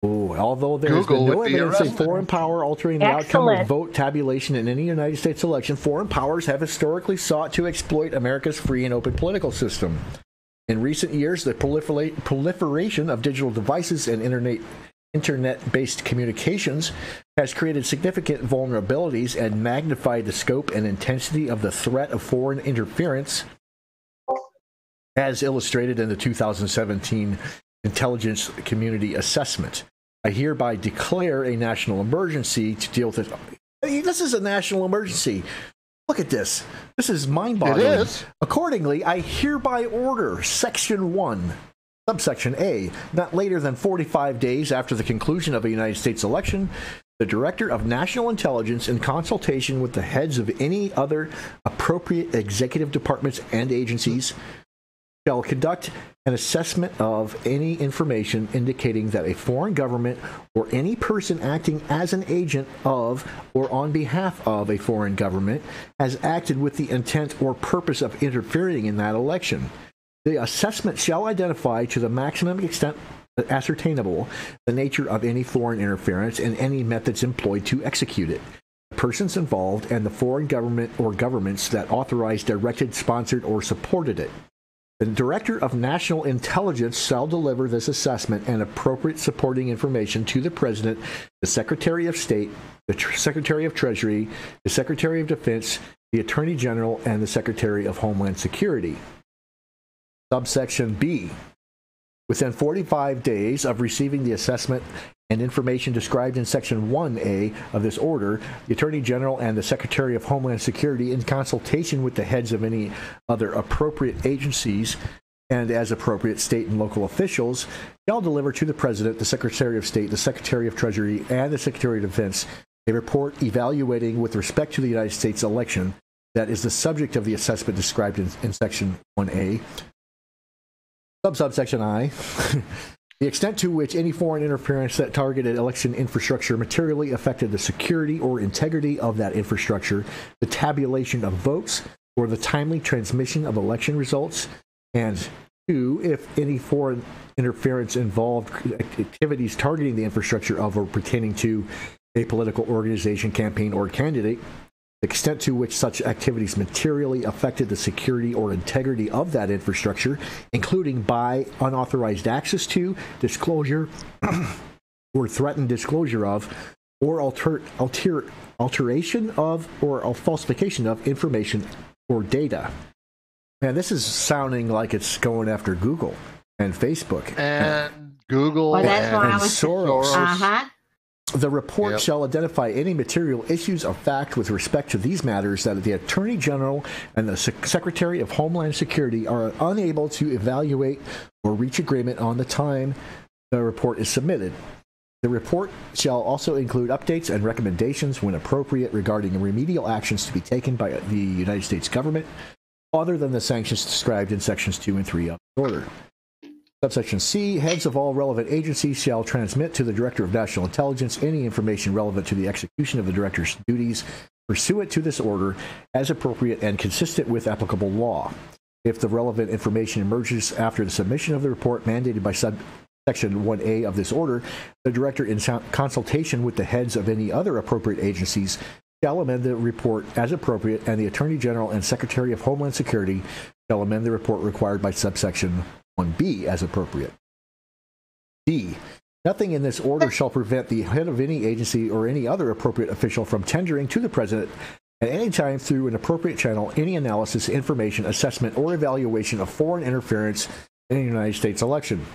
Although there has been no evidence of foreign power altering the outcome of vote tabulation in any United States election, foreign powers have historically sought to exploit America's free and open political system. In recent years, the proliferation of digital devices and internet-based communications has created significant vulnerabilities and magnified the scope and intensity of the threat of foreign interference as illustrated in the 2017 Intelligence Community Assessment. I hereby declare a national emergency to deal with it. This is a national emergency. Look at this. This is mind-boggling. It is. Accordingly, I hereby order Section 1, Subsection A, not later than 45 days after the conclusion of a United States election, the Director of National Intelligence, in consultation with the heads of any other appropriate executive departments and agencies, shall conduct an assessment of any information indicating that a foreign government or any person acting as an agent of or on behalf of a foreign government has acted with the intent or purpose of interfering in that election. The assessment shall identify to the maximum extent ascertainable the nature of any foreign interference and any methods employed to execute it, the persons involved, and the foreign government or governments that authorized, directed, sponsored, or supported it. The Director of National Intelligence shall deliver this assessment and appropriate supporting information to the President, the Secretary of State, the Secretary of Treasury, the Secretary of Defense, the Attorney General, and the Secretary of Homeland Security. Subsection B. Within 45 days of receiving the assessment and information described in Section 1A of this order, the Attorney General and the Secretary of Homeland Security, in consultation with the heads of any other appropriate agencies and as appropriate state and local officials, shall deliver to the President, the Secretary of State, the Secretary of Treasury, and the Secretary of Defense a report evaluating with respect to the United States election that is the subject of the assessment described in Section 1A. Subsection I. The extent to which any foreign interference that targeted election infrastructure materially affected the security or integrity of that infrastructure, the tabulation of votes, or the timely transmission of election results. And 2, if any foreign interference involved activities targeting the infrastructure of or pertaining to a political organization, campaign, or candidate, the extent to which such activities materially affected the security or integrity of that infrastructure, including by unauthorized access to, disclosure, or threatened disclosure of, or alteration of, or falsification of information or data. Man, this is sounding like it's going after Google and Facebook. And Google Well, that's why I and was- Soros. Uh-huh. The report shall identify any material issues of fact with respect to these matters that the Attorney General and the Secretary of Homeland Security are unable to evaluate or reach agreement on the time the report is submitted. The report shall also include updates and recommendations when appropriate regarding remedial actions to be taken by the United States government other than the sanctions described in Sections 2 and 3 of the order. Subsection C, heads of all relevant agencies shall transmit to the Director of National Intelligence any information relevant to the execution of the Director's duties pursuant to this order as appropriate and consistent with applicable law. If the relevant information emerges after the submission of the report mandated by Section 1A of this order, the Director, in consultation with the heads of any other appropriate agencies, shall amend the report as appropriate, and the Attorney General and Secretary of Homeland Security shall amend the report required by subsection 1B as appropriate. D. Nothing in this order shall prevent the head of any agency or any other appropriate official from tendering to the President at any time through an appropriate channel any analysis, information, assessment, or evaluation of foreign interference in a United States election.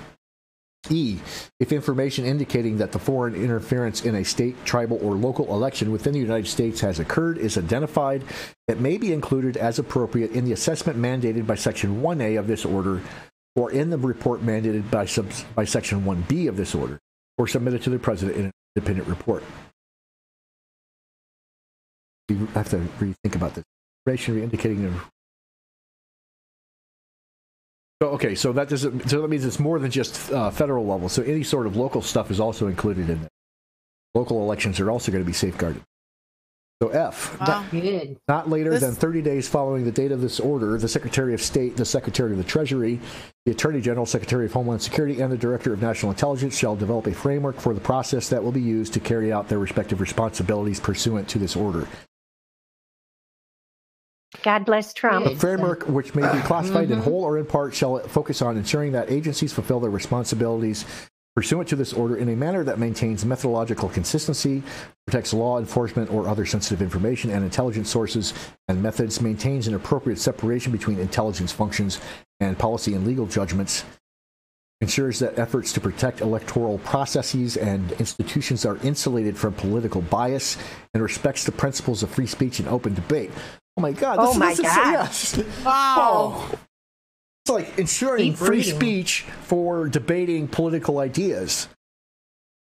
E. If information indicating that the foreign interference in a state, tribal, or local election within the United States has occurred is identified, it may be included as appropriate in the assessment mandated by Section 1A of this order, or in the report mandated by Section 1B of this order, or submitted to the President in an independent report. You have to rethink about this. Information indicating so that means it's more than just federal level. So any sort of local stuff is also included in it. Local elections are also going to be safeguarded. So F, Wow. not later than 30 days following the date of this order, the Secretary of State, the Secretary of the Treasury, the Attorney General, Secretary of Homeland Security, and the Director of National Intelligence shall develop a framework for the process that will be used to carry out their respective responsibilities pursuant to this order. God bless Trump. The framework, which may be classified in whole or in part, shall focus on ensuring that agencies fulfill their responsibilities pursuant to this order in a manner that maintains methodological consistency, protects law enforcement or other sensitive information and intelligence sources and methods, maintains an appropriate separation between intelligence functions and policy and legal judgments, ensures that efforts to protect electoral processes and institutions are insulated from political bias, and respects the principles of free speech and open debate. Oh my God! Yes. Wow! Oh. It's like ensuring free speech for debating political ideas.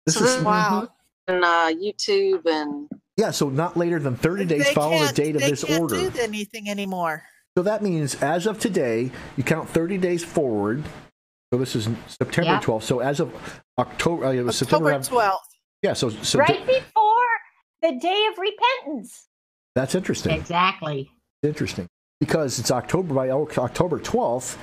This is wow. And YouTube and so not later than 30 days following the date of this order. They can't do anything anymore. So that means as of today, you count 30 days forward. So this is September 12th. So as of October, it was October September 12th. Yeah. So right before the day of repentance. That's interesting. Exactly. Interesting. Because it's October 12th.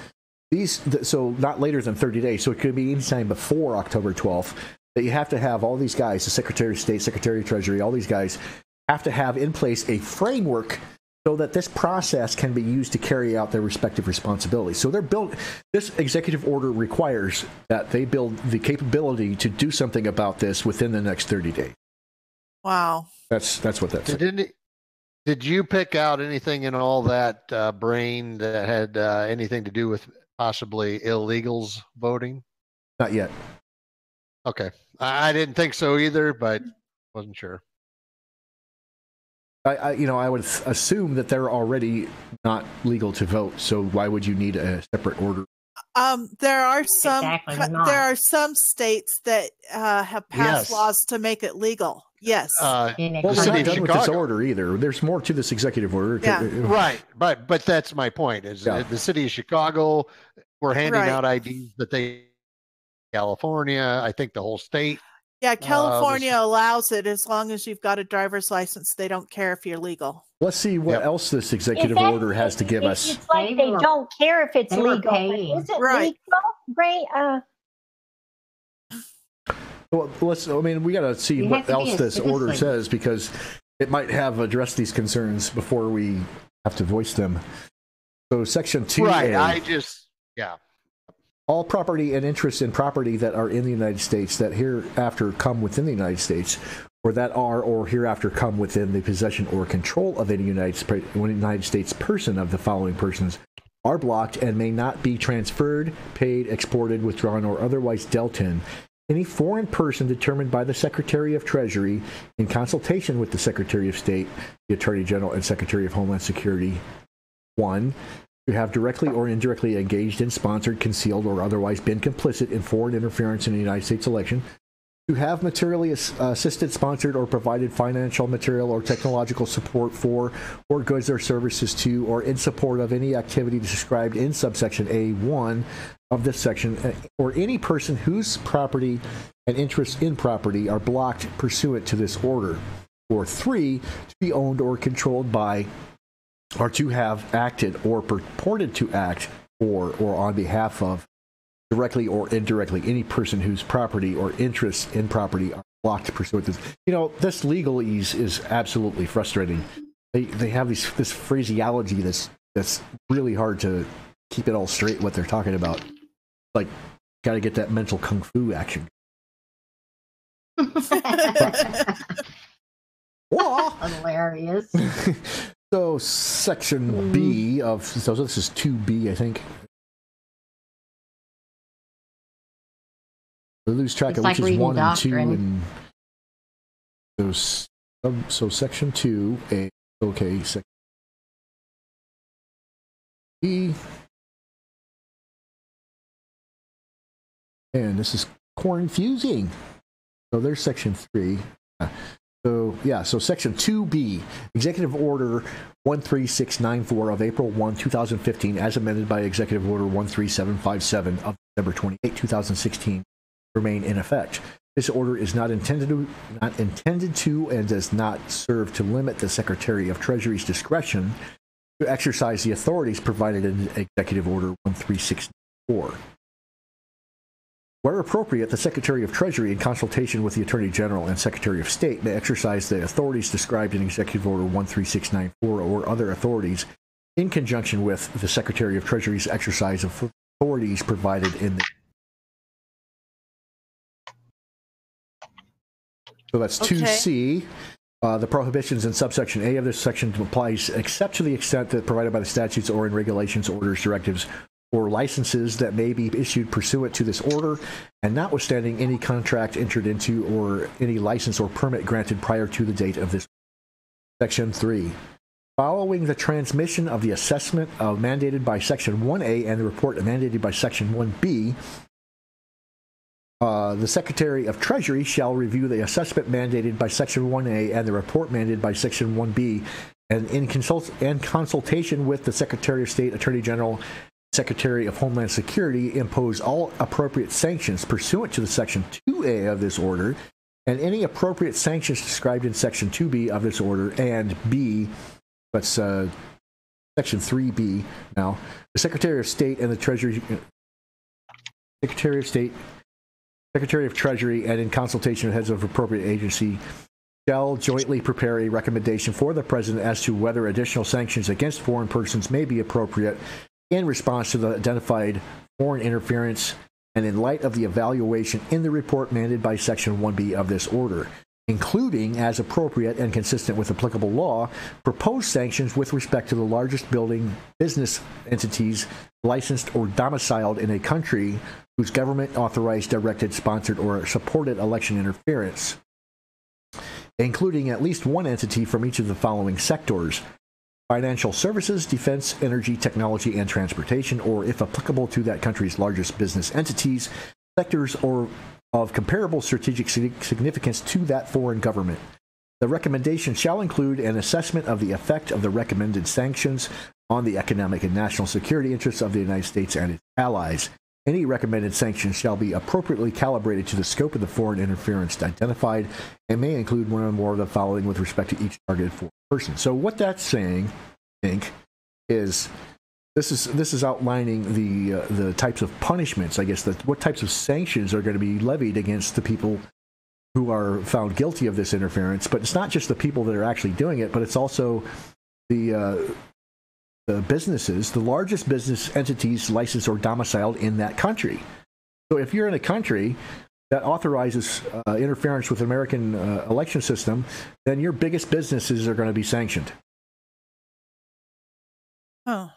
So not later than 30 days. So it could be any time before October 12th that you have to have all these guys, the Secretary of State, Secretary of Treasury, all these guys have to have in place a framework so that this process can be used to carry out their respective responsibilities. So this executive order requires that they build the capability to do something about this within the next 30 days. Wow. That's what that's. Did you pick out anything in all that brain that had anything to do with possibly illegals voting? Not yet. Okay. I didn't think so either, but wasn't sure. I would assume that they're already not legal to vote. So why would you need a separate order? There are some states that have passed laws to make it legal. Yes. Well, we're not done with this order either. There's more to this executive order. Yeah. Right. But that's my point. Is the city of Chicago, we're handing out IDs that California, I think the whole state. Yeah, California allows it as long as you've got a driver's license. They don't care if you're legal. Let's see what else this executive order has to give us. It's like they don't care if it's legal. Is it legal? Right. Well, we got to see what else this order says, because it might have addressed these concerns before we have to voice them. So Section 2. Right, all property and interests in property that are in the United States that hereafter come within the United States, or that are or hereafter come within the possession or control of any United States person of the following persons, are blocked and may not be transferred, paid, exported, withdrawn, or otherwise dealt in. Any foreign person determined by the Secretary of Treasury in consultation with the Secretary of State, the Attorney General, and Secretary of Homeland Security. 1. To have directly or indirectly engaged in, sponsored, concealed, or otherwise been complicit in foreign interference in the United States election. To have materially assisted, sponsored, or provided financial, material, or technological support for, or goods or services to, or in support of any activity described in subsection A1 of this section, or any person whose property and interests in property are blocked pursuant to this order. Or 3, to be owned or controlled by, or to have acted or purported to act for or on behalf of, directly or indirectly, any person whose property or interests in property are blocked pursuant to this. This legalese is absolutely frustrating. They have this phraseology that's really hard to keep it all straight what they're talking about. Like, got to get that mental kung fu action. Hilarious. So Section B of, so this is 2B, I think. We lose track of which is 1 and 2. And so Section 2, Section B. And this is confusing. So there's Section 3. So Section 2B, Executive Order 13694 of April 1, 2015, as amended by Executive Order 13757 of December 28, 2016, remain in effect. This order is not intended to and does not serve to limit the Secretary of Treasury's discretion to exercise the authorities provided in Executive Order 13694. Where appropriate, the Secretary of Treasury, in consultation with the Attorney General and Secretary of State, may exercise the authorities described in Executive Order 13694 or other authorities in conjunction with the Secretary of Treasury's exercise of authorities provided in the... So that's 2C. The prohibitions in subsection A of this section applies except to the extent that provided by the statutes or in regulations, orders, directives, or licenses that may be issued pursuant to this order, and notwithstanding any contract entered into or any license or permit granted prior to the date of this. Section 3. Following the transmission of the assessment mandated by Section 1A and the report mandated by Section 1B, the Secretary of Treasury shall review the assessment mandated by Section 1A and the report mandated by Section 1B, and in consultation with the Secretary of State, Attorney General, Secretary of Homeland Security, impose all appropriate sanctions pursuant to the Section 2A of this order, and any appropriate sanctions described in Section 2B of this order, and B, that's Section 3B now, the Secretary of State and the Secretary of Treasury, and in consultation with heads of appropriate agency, shall jointly prepare a recommendation for the President as to whether additional sanctions against foreign persons may be appropriate in response to the identified foreign interference, and in light of the evaluation in the report mandated by Section 1B of this order, including, as appropriate and consistent with applicable law, proposed sanctions with respect to the largest business entities licensed or domiciled in a country whose government authorized, directed, sponsored, or supported election interference, including at least one entity from each of the following sectors: financial services, defense, energy, technology, and transportation, or, if applicable to that country's largest business entities, sectors or of comparable strategic significance to that foreign government. The recommendation shall include an assessment of the effect of the recommended sanctions on the economic and national security interests of the United States and its allies. Any recommended sanctions shall be appropriately calibrated to the scope of the foreign interference identified and may include one or more of the following with respect to each targeted foreign person. So what that's saying, I think, is this is outlining the types of punishments, I guess, what types of sanctions are going to be levied against the people who are found guilty of this interference. But it's not just the people that are actually doing it, but it's also the businesses, the largest business entities licensed or domiciled in that country. So if you're in a country that authorizes interference with the American election system, then your biggest businesses are going to be sanctioned. Oh.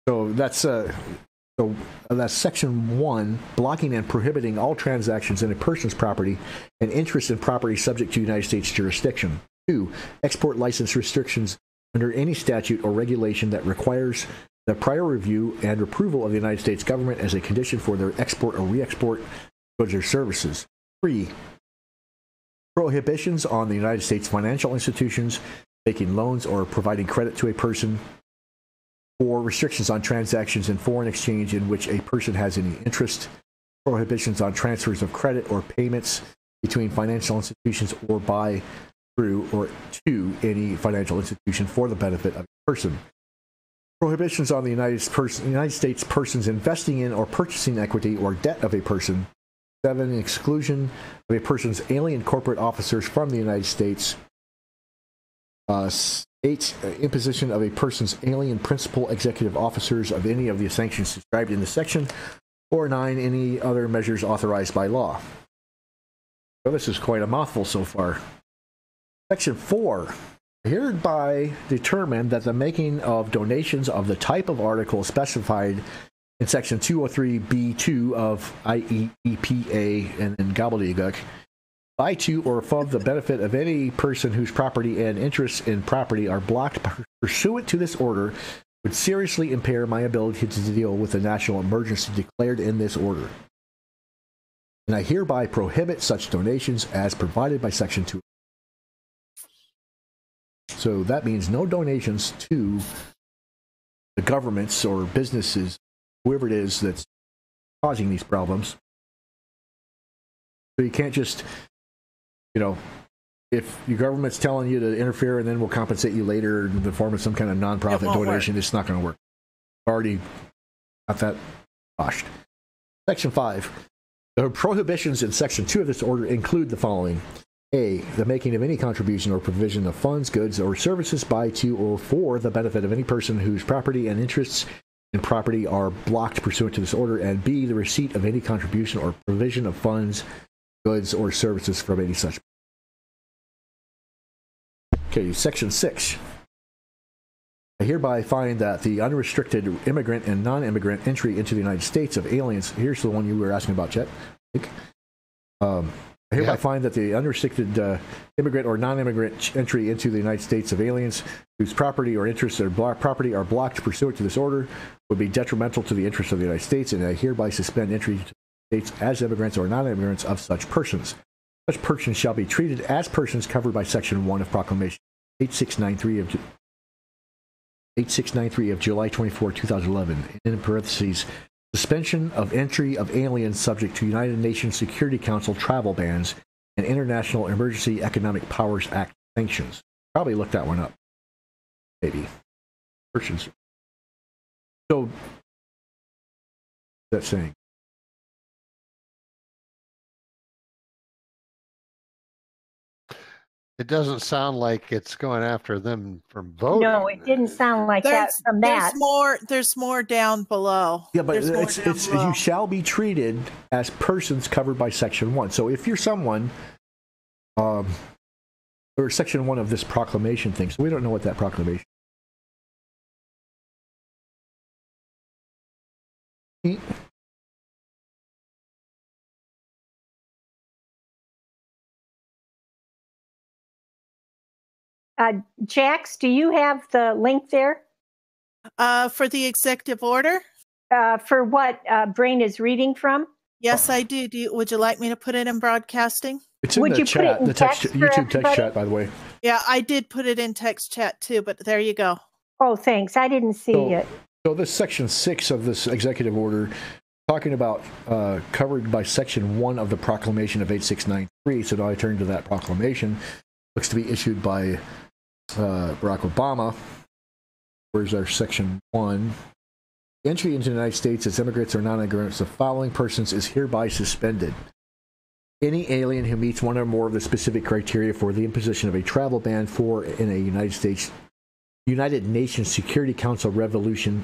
So that's Section 1, blocking and prohibiting all transactions in a person's property and interest in property subject to United States jurisdiction. 2, export license restrictions under any statute or regulation that requires the prior review and approval of the United States government as a condition for their export or re-export goods or services. 3, prohibitions on the United States financial institutions making loans or providing credit to a person, or restrictions on transactions in foreign exchange in which a person has any interest, prohibitions on transfers of credit or payments between financial institutions or by, through, or to any financial institution for the benefit of a person. Prohibitions on the United States persons investing in or purchasing equity or debt of a person. 7, exclusion of a person's alien corporate officers from the United States. 8, imposition of a person's alien principal executive officers of any of the sanctions described in this section. Or 9, any other measures authorized by law. Well, this is quite a mouthful so far. Section 4. Hereby determined that the making of donations of the type of article specified in Section 203(b)(2) of IEEPA and in gobbledygook, by, to, or for the benefit of any person whose property and interests in property are blocked pursuant to this order, would seriously impair my ability to deal with the national emergency declared in this order. And I hereby prohibit such donations as provided by Section 2. So that means no donations to the governments or businesses, whoever it is that's causing these problems. So you can't just, if your government's telling you to interfere and then we'll compensate you later in the form of some kind of nonprofit donation, it's not going to work. Already got that boshed. Section 5. The prohibitions in Section 2 of this order include the following. A, the making of any contribution or provision of funds, goods, or services by, to, or for the benefit of any person whose property and interests in property are blocked pursuant to this order. And B, the receipt of any contribution or provision of funds, goods, or services from any such. Okay, Section 6. I hereby find that the unrestricted immigrant and non-immigrant entry into the United States of aliens, here's the one you were asking about, Chet. I hereby find that the unrestricted immigrant or non-immigrant entry into the United States of aliens whose property or interests or property are blocked pursuant to this order would be detrimental to the interests of the United States, and I hereby suspend entry to the States as immigrants or non-immigrants of such persons. Such persons shall be treated as persons covered by Section 1 of Proclamation 8693 of July 24, 2011, in parentheses, suspension of entry of aliens subject to United Nations Security Council travel bans and International Emergency Economic Powers Act sanctions. Probably look that one up. Maybe. Persons. So, that's saying. It doesn't sound like it's going after them from voting. No, it didn't sound like that from that. There's more down below. Yeah, but it's you shall be treated as persons covered by Section 1. So if you're someone, or Section 1 of this proclamation thing, so we don't know what that proclamation is. Jax, do you have the link there? For the executive order? For what Brain is reading from? Yes, I do. Would you like me to put it in broadcasting? It's in the chat, the text, YouTube text chat, by the way. Yeah, I did put it in text chat too, but there you go. Oh, thanks. I didn't see it. So this Section 6 of this executive order, talking about covered by Section 1 of the Proclamation of 8693. So now I turn to that proclamation. Looks to be issued by Barack Obama. Where's our Section 1? Entry into the United States as immigrants or non-immigrants of following persons is hereby suspended. Any alien who meets one or more of the specific criteria for the imposition of a travel ban in a United Nations Security Council resolution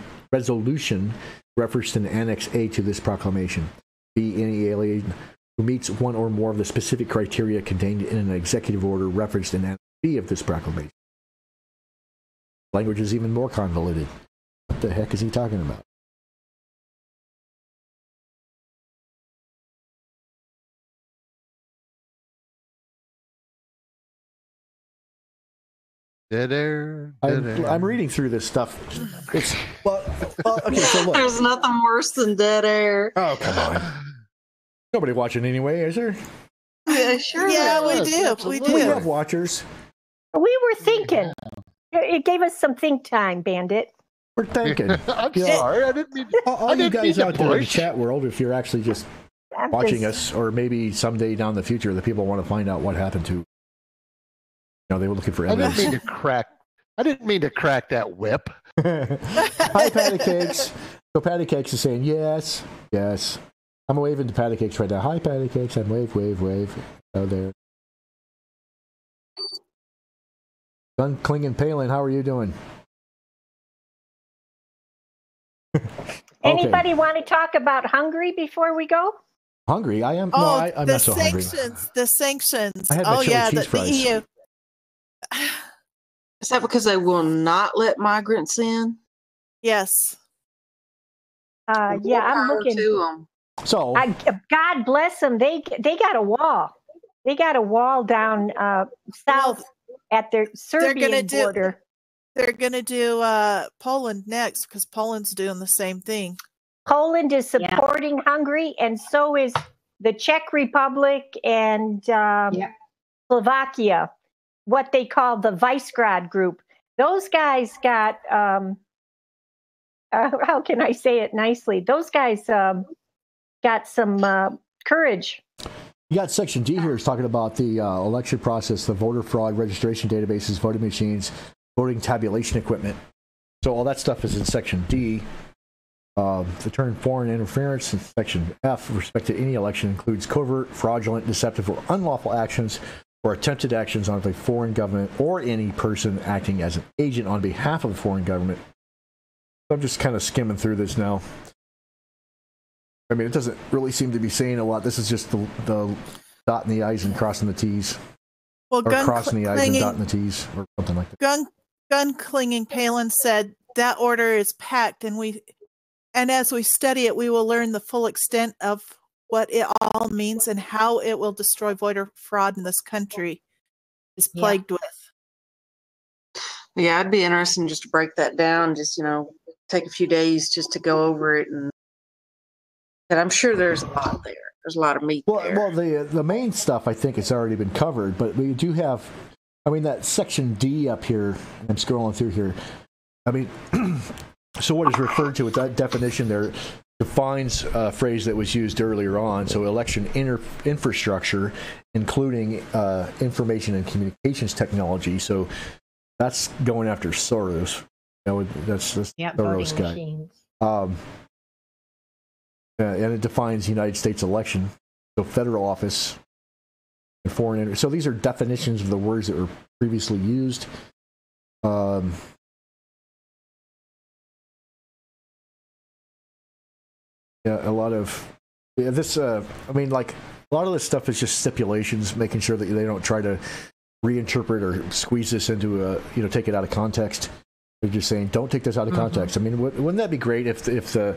referenced in Annex A to this proclamation. B, any alien who meets one or more of the specific criteria contained in an executive order referenced in Annex B of this proclamation. Language is even more convoluted. What the heck is he talking about? I'm reading through this stuff. It's okay. So look. There's nothing worse than dead air. Oh, come on. Nobody watching anyway, is there? Yeah, sure. Yeah, we do. We do. We have watchers. We were thinking. It gave us some think time, Bandit. We're thinking. I'm sorry. I didn't mean to. All you guys out there in the chat world, if you're actually just watching us, or maybe someday down the future, the people want to find out what happened to. They were looking for evidence. I didn't mean to crack that whip. Hi, Patty Cakes. So Patty Cakes is saying yes, yes. I'm waving to Patty Cakes right now. Hi, Patty Cakes. I'm wave. Oh, there. Gun Klingen Palin, how are you doing? Anybody want to talk about Hungary before we go? Hungry? I am. Oh, no, I'm not so hungry. The sanctions. I had my chili cheese the fries. EU. Is that because they will not let migrants in? Yes. Yeah, I'm looking. To them. So God bless them. They got a wall. They got a wall down south at their Serbian border. They're going to do Poland next because Poland's doing the same thing. Poland is supporting Hungary, and so is the Czech Republic and Slovakia, what they call the Visegrad group. Those guys got, how can I say it nicely? Those guys got some courage. You got Section D here is talking about the election process, the voter fraud, registration databases, voting machines, voting tabulation equipment. So all that stuff is in Section D. The term foreign interference in Section F with respect to any election includes covert, fraudulent, deceptive, or unlawful actions or attempted actions on a foreign government or any person acting as an agent on behalf of a foreign government. I'm just kind of skimming through this now. I mean, it doesn't really seem to be saying a lot. This is just the dotting the I's and crossing the T's. Well, or crossing the I's and dotting the T's or something like that. gun-clinging Palin said, that order is packed, and as we study it, we will learn the full extent of what it all means and how it will destroy voter fraud in this country is plagued with. Yeah, I'd be interested just to break that down, just, take a few days just to go over it. And I'm sure there's a lot there. There's a lot of meat there. Well, the main stuff, I think, has already been covered, but we do have, that section D up here, I'm scrolling through here. So what is referred to with that definition there defines a phrase that was used earlier on. So election infrastructure, including information and communications technology. So that's going after Soros. That's Soros guy. And it defines United States election. So federal office and foreign. So these are definitions of the words that were previously used. A lot of this. A lot of this stuff is just stipulations, making sure that they don't try to reinterpret or squeeze this into take it out of context. They're just saying, don't take this out of context. Wouldn't that be great if the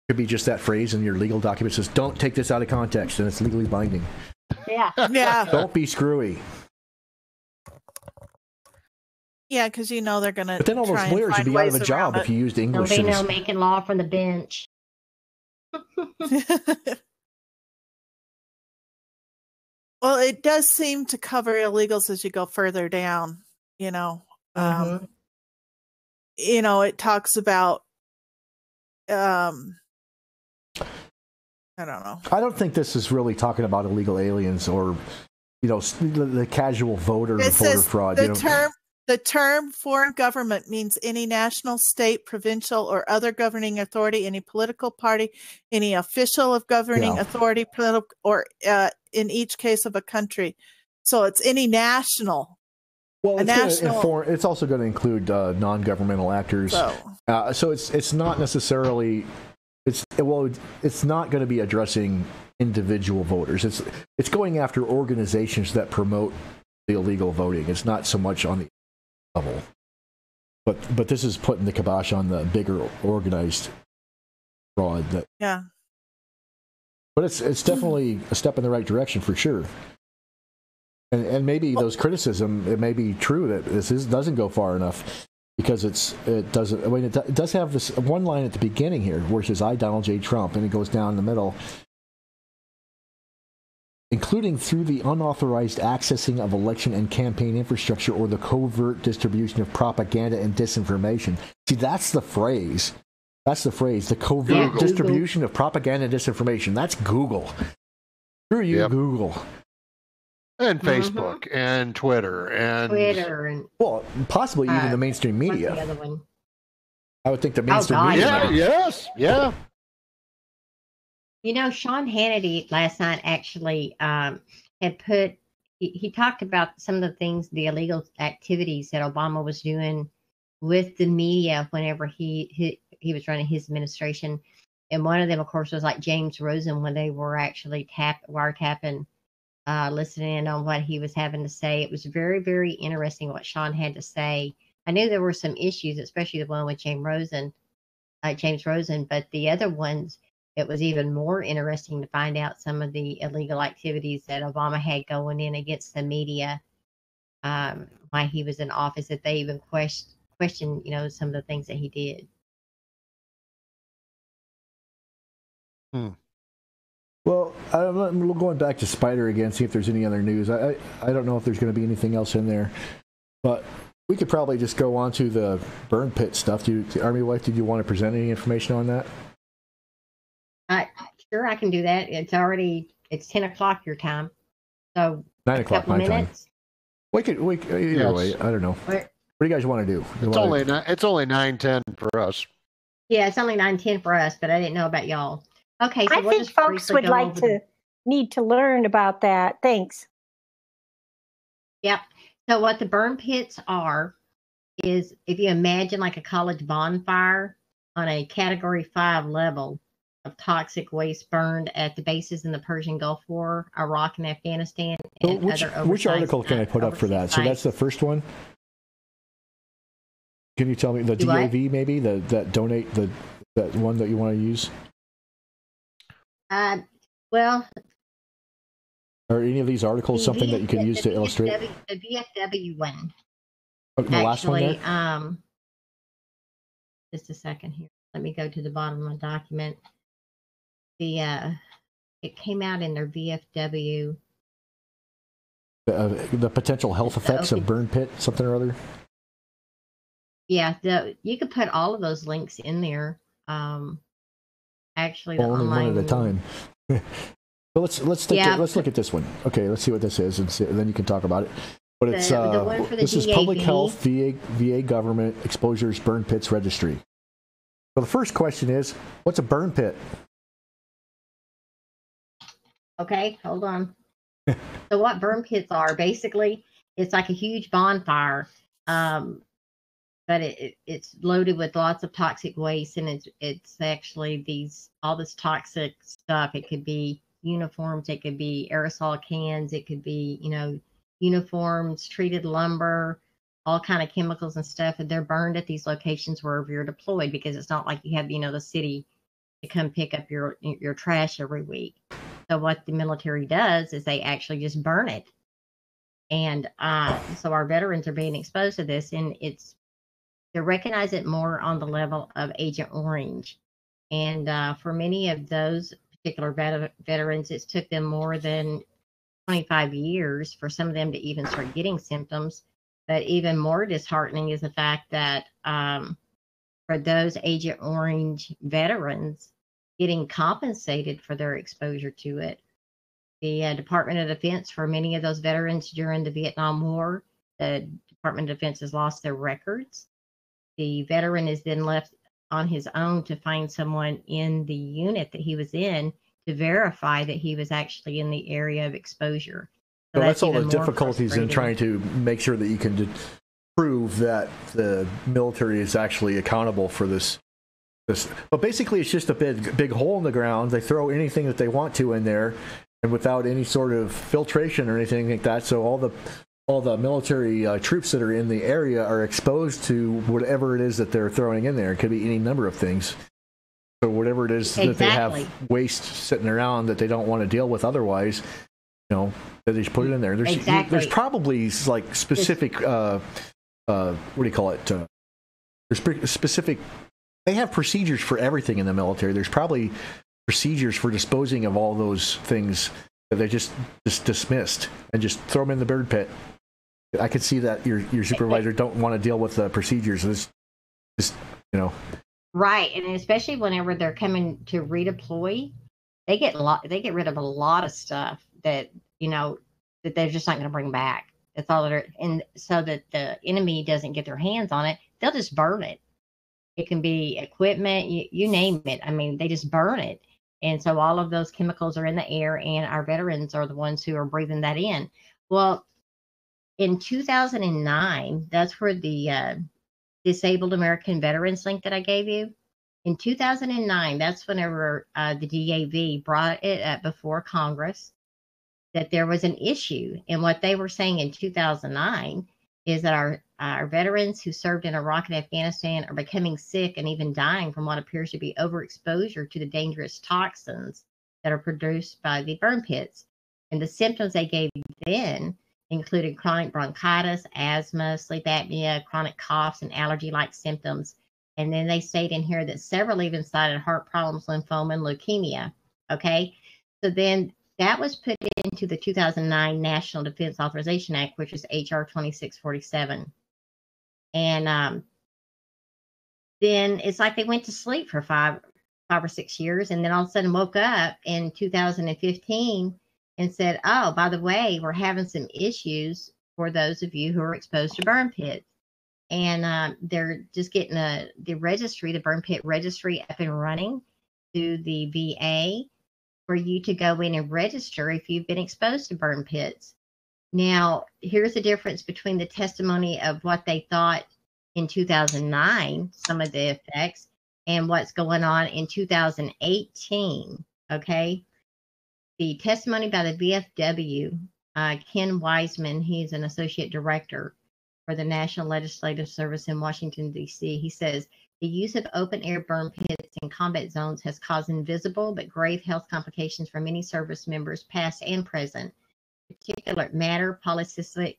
could be just that phrase in your legal document says, don't take this out of context, and it's legally binding. Yeah. Don't be screwy. Yeah, because they're going to. But then all those lawyers would be out of a job if you used English. There'll be no making law from the bench. Well, it does seem to cover illegals as you go further down. It talks about. I don't know. I don't think this is really talking about illegal aliens or, the casual voter voter fraud. The term foreign government means any national, state, provincial, or other governing authority, any political party, any official of governing authority, or in each case of a country. So it's any national. Well, it's also going to include non-governmental actors. So it's not necessarily. It's not going to be addressing individual voters. It's going after organizations that promote the illegal voting. It's not so much on the level, but this is putting the kibosh on the bigger organized fraud. But it's definitely a step in the right direction for sure. And maybe those criticism, it may be true that this doesn't go far enough because it doesn't. It does have this one line at the beginning here where it says "I, Donald J. Trump," and it goes down in the middle. Including through the unauthorized accessing of election and campaign infrastructure or the covert distribution of propaganda and disinformation. See, that's the phrase. The covert distribution of propaganda and disinformation. That's Google. Screw you, Google. And Facebook and Twitter and possibly even the mainstream media. The other one? I would think the mainstream media. Yeah. Sean Hannity last night actually had put. He talked about some of the things, the illegal activities that Obama was doing with the media whenever he was running his administration, and one of them, of course, was like James Rosen when they were actually wiretapping. Listening in on what he was having to say. It was very, very interesting what Sean had to say. I knew there were some issues, especially the one with James Rosen, but the other ones, it was even more interesting to find out some of the illegal activities that Obama had going in against the media while he was in office, that they even questioned, some of the things that he did. Well, I'm going back to Spider again, see if there's any other news. I don't know if there's going to be anything else in there, but we could probably just go on to the burn pit stuff. Army Wife, did you want to present any information on that? Sure, I can do that. It's 10 o'clock your time, so 9 o'clock my time. We could either way. I don't know. What do you guys want to do? It's only 9:10 for us. Yeah, it's only 9:10 for us, but I didn't know about y'all. Okay, so I think folks would need to learn about that. Thanks. Yep. So what the burn pits are is, if you imagine like a college bonfire on a Category 5 level of toxic waste burned at the bases in the Persian Gulf War, Iraq, and Afghanistan. And which article can I put up for that? So that's the first one? Can you tell me the DAV maybe that donate that one that you want to use? Well, are any of these articles something that you can use to illustrate? The VFW one. The last one there? Just a second here. Let me go to the bottom of my document. It came out in their VFW. The potential health effects of burn pit, something or other. Yeah, you could put all of those links in there. Actually, only one at a time. But let's look at this one. Okay, let's see what this is, and then you can talk about it. But it's the one for the this is Public Health VA Government Exposures Burn Pits Registry. So the first question is, what's a burn pit? Okay, hold on. So what burn pits are, basically, it's like a huge bonfire, but it's loaded with lots of toxic waste, and it's actually all this toxic stuff. It could be uniforms, it could be aerosol cans, it could be, uniforms, treated lumber, all kind of chemicals and stuff, and they're burned at these locations wherever you're deployed, because it's not like you have, the city to come pick up your trash every week. So what the military does is they actually just burn it. And so our veterans are being exposed to this, and they recognize it more on the level of Agent Orange. And for many of those particular veterans, it took them more than 25 years for some of them to even start getting symptoms. But even more disheartening is the fact that for those Agent Orange veterans getting compensated for their exposure to it, the Department of Defense, for many of those veterans during the Vietnam War, the Department of Defense has lost their records. The veteran is then left on his own to find someone in the unit that he was in to verify that he was actually in the area of exposure. So that's all the difficulties in trying to make sure that you can prove that the military is actually accountable for this. But basically, it's just a big hole in the ground. They throw anything that they want to in there, and without any sort of filtration or anything like that. So all the military troops that are in the area are exposed to whatever it is that they're throwing in there. It could be any number of things. So whatever it is that they have waste sitting around that they don't want to deal with otherwise, they just put it in there. There's probably like specific what do you call it? There's specific. They have procedures for everything in the military. There's probably procedures for disposing of all those things that they just dismissed and just throw them in the bird pit. I could see that your supervisor don't want to deal with the procedures. It's just Right, and especially whenever they're coming to redeploy, they get rid of a lot of stuff that that they're just not going to bring back. That's all and so that the enemy doesn't get their hands on it, they'll just burn it. It can be equipment, you name it. I mean, they just burn it. And so all of those chemicals are in the air, and our veterans are the ones who are breathing that in. Well, in 2009, that's where the Disabled American Veterans link that I gave you. In 2009, that's whenever the DAV brought it up before Congress that there was an issue. And what they were saying in 2009 is that our veterans who served in Iraq and Afghanistan are becoming sick and even dying from what appears to be overexposure to the dangerous toxins that are produced by the burn pits. And the symptoms they gave then included chronic bronchitis, asthma, sleep apnea, chronic coughs, and allergy-like symptoms. And then they state in here that several even cited heart problems, lymphoma, and leukemia. Okay, so then that was put into the 2009 National Defense Authorization Act, which is HR 2647. And then it's like they went to sleep for five or 6 years, and then all of a sudden woke up in 2015 and said, oh, by the way, we're having some issues for those of you who are exposed to burn pits. And they're just getting the burn pit registry up and running through the VA for you to go in and register if you've been exposed to burn pits. Now, here's the difference between the testimony of what they thought in 2009, some of the effects, and what's going on in 2018, okay? The testimony by the VFW, Ken Wiseman, he's an associate director, for the National Legislative Service in Washington, D.C. He says, the use of open-air burn pits in combat zones has caused invisible but grave health complications for many service members, past and present. Particulate matter, polycystic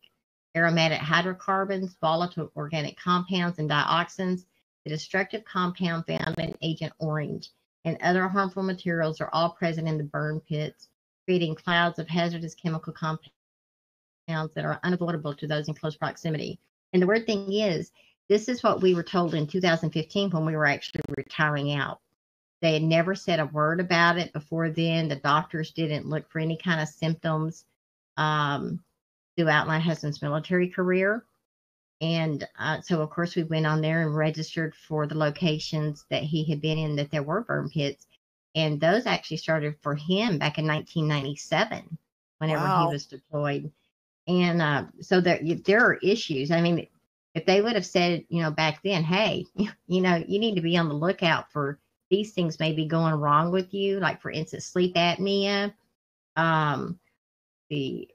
aromatic hydrocarbons, volatile organic compounds, and dioxins, the destructive compound found in Agent Orange, and other harmful materials are all present in the burn pits, creating clouds of hazardous chemical compounds that are unavoidable to those in close proximity. And the weird thing is, this is what we were told in 2015 when we were actually retiring out. They had never said a word about it before then. The doctors didn't look for any kind of symptoms throughout my husband's military career. And so, of course, we went on there and registered for the locations that he had been in that there were burn pits. And those actually started for him back in 1997, whenever he was deployed. And so there are issues. I mean, if they would have said, back then, hey, you need to be on the lookout for these things may be going wrong with you, like, for instance, sleep apnea, the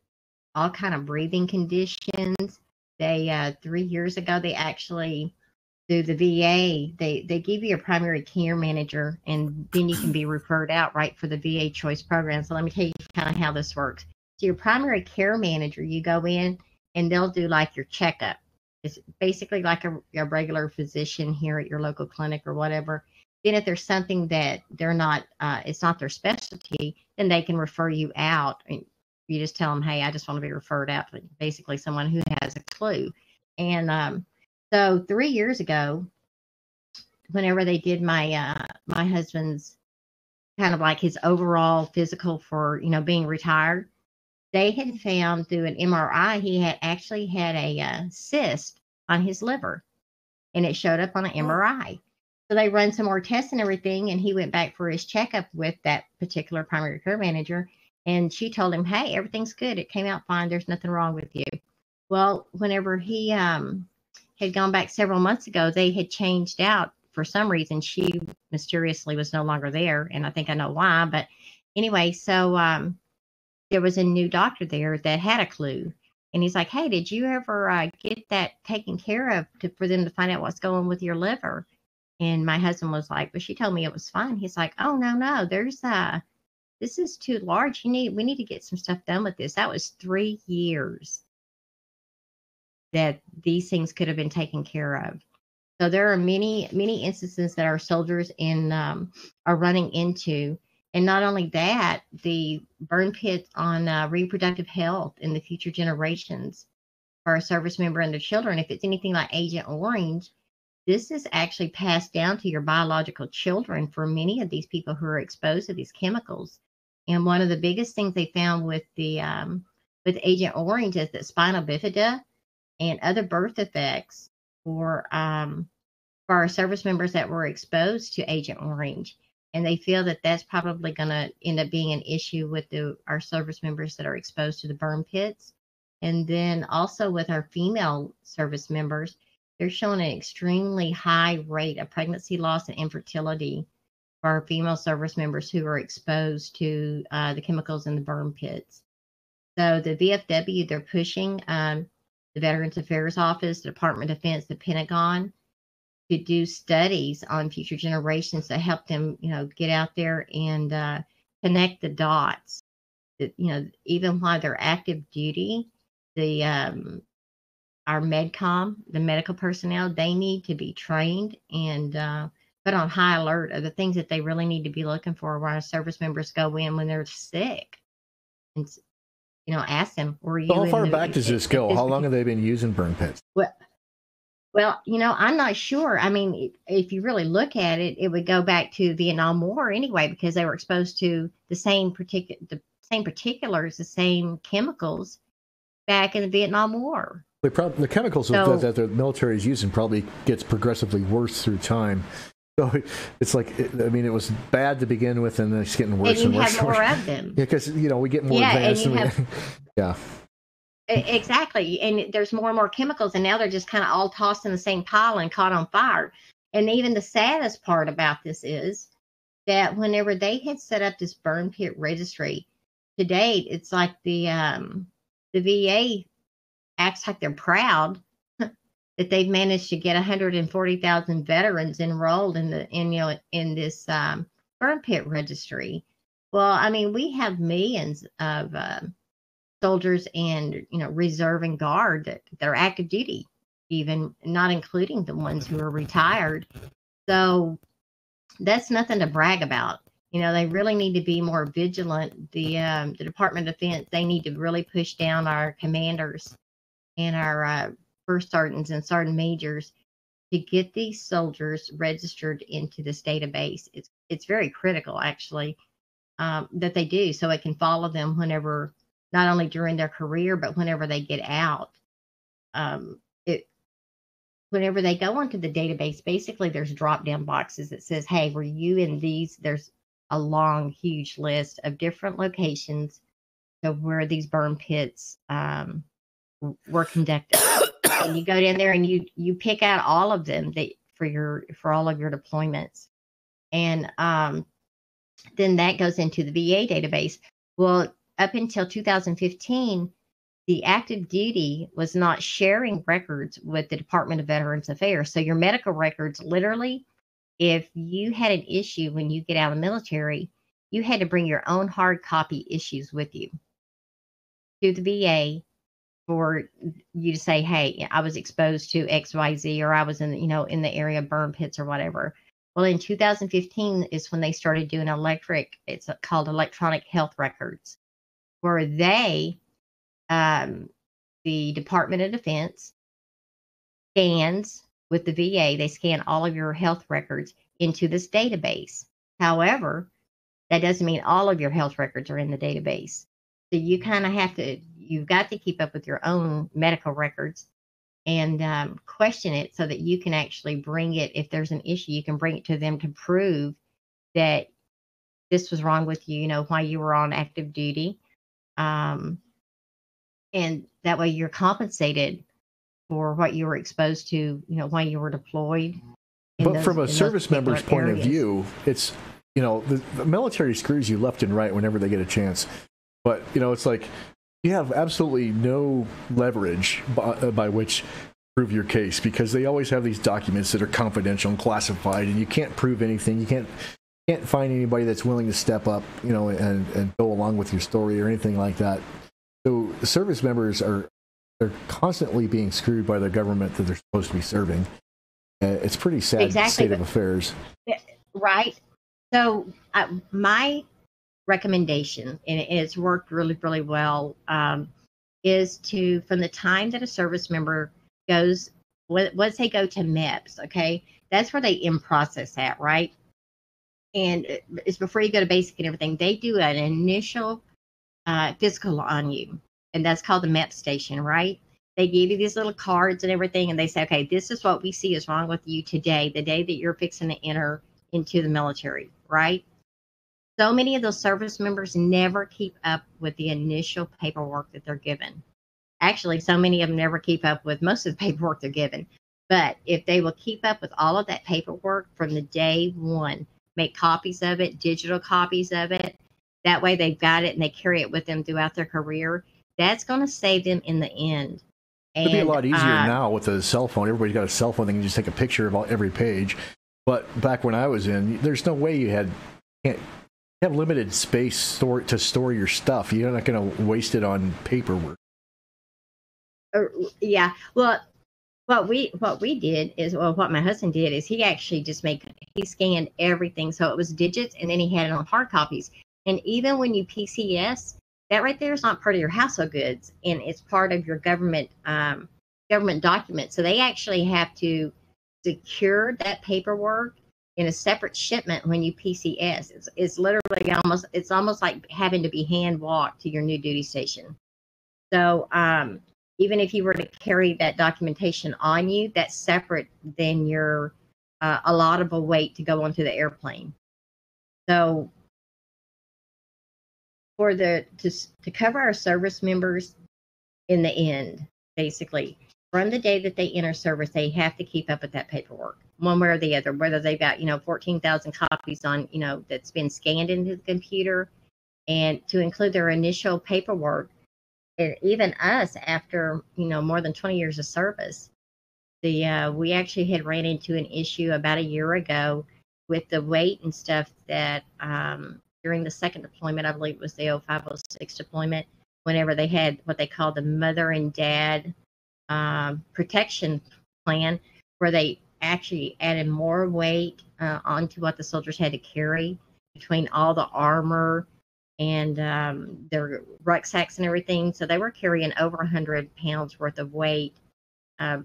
all kind of breathing conditions. They 3 years ago, they actually, through the VA, they give you a primary care manager, and then you can be referred out right for the VA choice program. So let me tell you kind of how this works. So your primary care manager, you go in and they'll do like your checkup. It's basically like a regular physician here at your local clinic or whatever. Then if there's something that they're not, it's not their specialty, then they can refer you out. And you just tell them, hey, I just want to be referred out to basically someone who has a clue. And so 3 years ago, whenever they did my my husband's kind of like his overall physical for, being retired, they had found through an MRI he had actually had a cyst on his liver, and it showed up on an MRI. So they run some more tests and everything, and he went back for his checkup with that particular primary care manager, and she told him, hey, everything's good. It came out fine. There's nothing wrong with you. Well, whenever he had gone back several months ago, they had changed out for some reason. She mysteriously was no longer there, and I think I know why. But anyway, so there was a new doctor there that had a clue. And he's like, hey, did you ever get that taken care of for them to find out what's going with your liver? And my husband was like, but she told me it was fine. He's like, oh, no, this is too large. We need to get some stuff done with this. That was 3 years that these things could have been taken care of. So there are many, many instances that our soldiers are running into. And not only that, the burn pits on reproductive health in the future generations for a service member and their children. If it's anything like Agent Orange, this is actually passed down to your biological children for many of these people who are exposed to these chemicals. And one of the biggest things they found with with Agent Orange is that spinal bifida and other birth defects for our service members that were exposed to Agent Orange. And they feel that that's probably going to end up being an issue with our service members that are exposed to the burn pits. And then also with our female service members, they're showing an extremely high rate of pregnancy loss and infertility for our female service members who are exposed to the chemicals in the burn pits. So the VFW, they're pushing the Veterans Affairs Office, the Department of Defense, the Pentagon, to do studies on future generations to help them, get out there and connect the dots. That, even while they're active duty, our MedCom, the medical personnel, they need to be trained and put on high alert of the things that they really need to be looking for when our service members go in when they're sick. And, ask them, were you? So how far back does this go? How long have they been using burn pits? Well, I'm not sure. I mean, if you really look at it, it would go back to Vietnam War anyway, because they were exposed to the same particulars, the same chemicals back in the Vietnam War. The chemicals that the military is using probably gets progressively worse through time. So it's like, it was bad to begin with, and then it's getting worse and worse. And you have more of them. Yeah, because, we get more advanced. Yeah. Exactly. And there's more and more chemicals, and now they're just kind of all tossed in the same pile and caught on fire. And even the saddest part about this is that whenever they had set up this burn pit registry, to date, it's like the VA acts like they're proud that they've managed to get 140,000 veterans enrolled in this burn pit registry. Well, I mean, we have millions of soldiers and reserve and guard that are active duty, even not including the ones who are retired. So that's nothing to brag about. They really need to be more vigilant. The Department of Defense, they need to really push down our commanders and our first sergeants and sergeant majors to get these soldiers registered into this database. It's very critical, actually, that they do, so it can follow them whenever, not only during their career, but whenever they get out. Whenever they go onto the database, basically there's drop-down boxes that says, hey, were you in these? There's a long, huge list of different locations of where these burn pits were conducted. And you go in there and you pick out all of them for all of your deployments. And then that goes into the VA database. Well, up until 2015, the active duty was not sharing records with the Department of Veterans Affairs. So your medical records, literally, if you had an issue when you get out of the military, you had to bring your own hard copy issues with you to the VA for you to say, hey, I was exposed to XYZ, or I was in the area of burn pits or whatever. Well, in 2015 is when they started doing it's called electronic health records, where they, the Department of Defense, scans with the VA, they scan all of your health records into this database. However, that doesn't mean all of your health records are in the database. So you kind of you've got to keep up with your own medical records and question it so that you can actually bring it. If there's an issue, you can bring it to them to prove that this was wrong with you, why you were on active duty. And that way you're compensated for what you were exposed to, while you were deployed. But from a service member's point of view, it's, the military screws you left and right whenever they get a chance. But, it's like you have absolutely no leverage by which to prove your case, because they always have these documents that are confidential and classified, and you can't prove anything. You can't find anybody that's willing to step up, and go along with your story or anything like that. So the service members they're constantly being screwed by the government that they're supposed to be serving. It's pretty sad state of affairs. Right. So my recommendation, and it's worked really, really well, is to, from the time that a service member goes, once they go to MEPS, okay, that's where they in-process at, right? And it's before you go to basic and everything, they do an initial physical on you, and that's called the MEP station, right? They give you these little cards and everything, and they say, okay, this is what we see is wrong with you today, the day that you're fixing to enter into the military, right? So many of those service members never keep up with the initial paperwork that they're given. Actually, so many of them never keep up with most of the paperwork they're given. But if they will keep up with all of that paperwork from the day one, make copies of it, digital copies of it, that way they've got it and they carry it with them throughout their career, that's going to save them in the end. It'd be a lot easier now with a cell phone. Everybody's got a cell phone. They can just take a picture of every page. But back when I was in, there's no way you have limited space to store your stuff. You're not going to waste it on paperwork. Yeah. Well, what we did is, what my husband did is he actually he scanned everything. So it was digits, and then he had it on hard copies. And even when you PCS, that right there is not part of your household goods, and it's part of your government document. So they actually have to secure that paperwork in a separate shipment when you PCS. It's literally almost like having to be hand walked to your new duty station. So even if you were to carry that documentation on you, that's separate than your allottable weight to go onto the airplane. So to cover our service members in the end, basically, from the day that they enter service, they have to keep up with that paperwork, one way or the other, whether they've got, 14,000 copies on, that's been scanned into the computer, and to include their initial paperwork. And even us, after, more than 20 years of service, we actually had ran into an issue about a year ago with the weight and stuff that during the second deployment, I believe it was the 0506 deployment, whenever they had what they called the mother and dad protection plan, where they actually added more weight onto what the soldiers had to carry between all the armor and their rucksacks and everything. So they were carrying over 100 pounds worth of weight,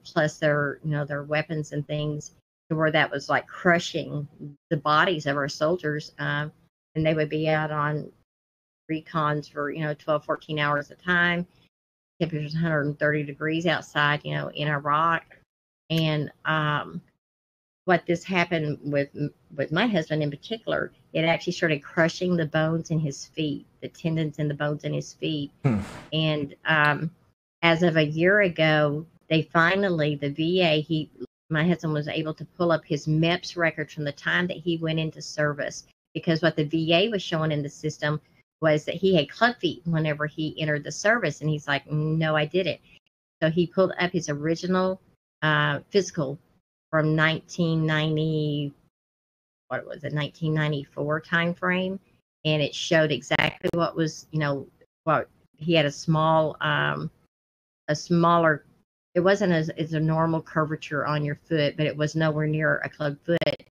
plus their weapons and things, to where that was like crushing the bodies of our soldiers. And they would be out on recons for 12, 14 hours at a time. Temperatures 130 degrees outside, in Iraq. And what this happened with my husband in particular, it actually started crushing the bones in his feet, the tendons and the bones in his feet. And as of a year ago, they finally, the VA, my husband was able to pull up his MEPS records from the time that he went into service, because what the VA was showing in the system was that he had club feet whenever he entered the service. And he's like, no, I didn't. So he pulled up his original physical from 1994 time frame, and it showed exactly what was, what he had, a smaller, it wasn't as a normal curvature on your foot, but it was nowhere near a club foot.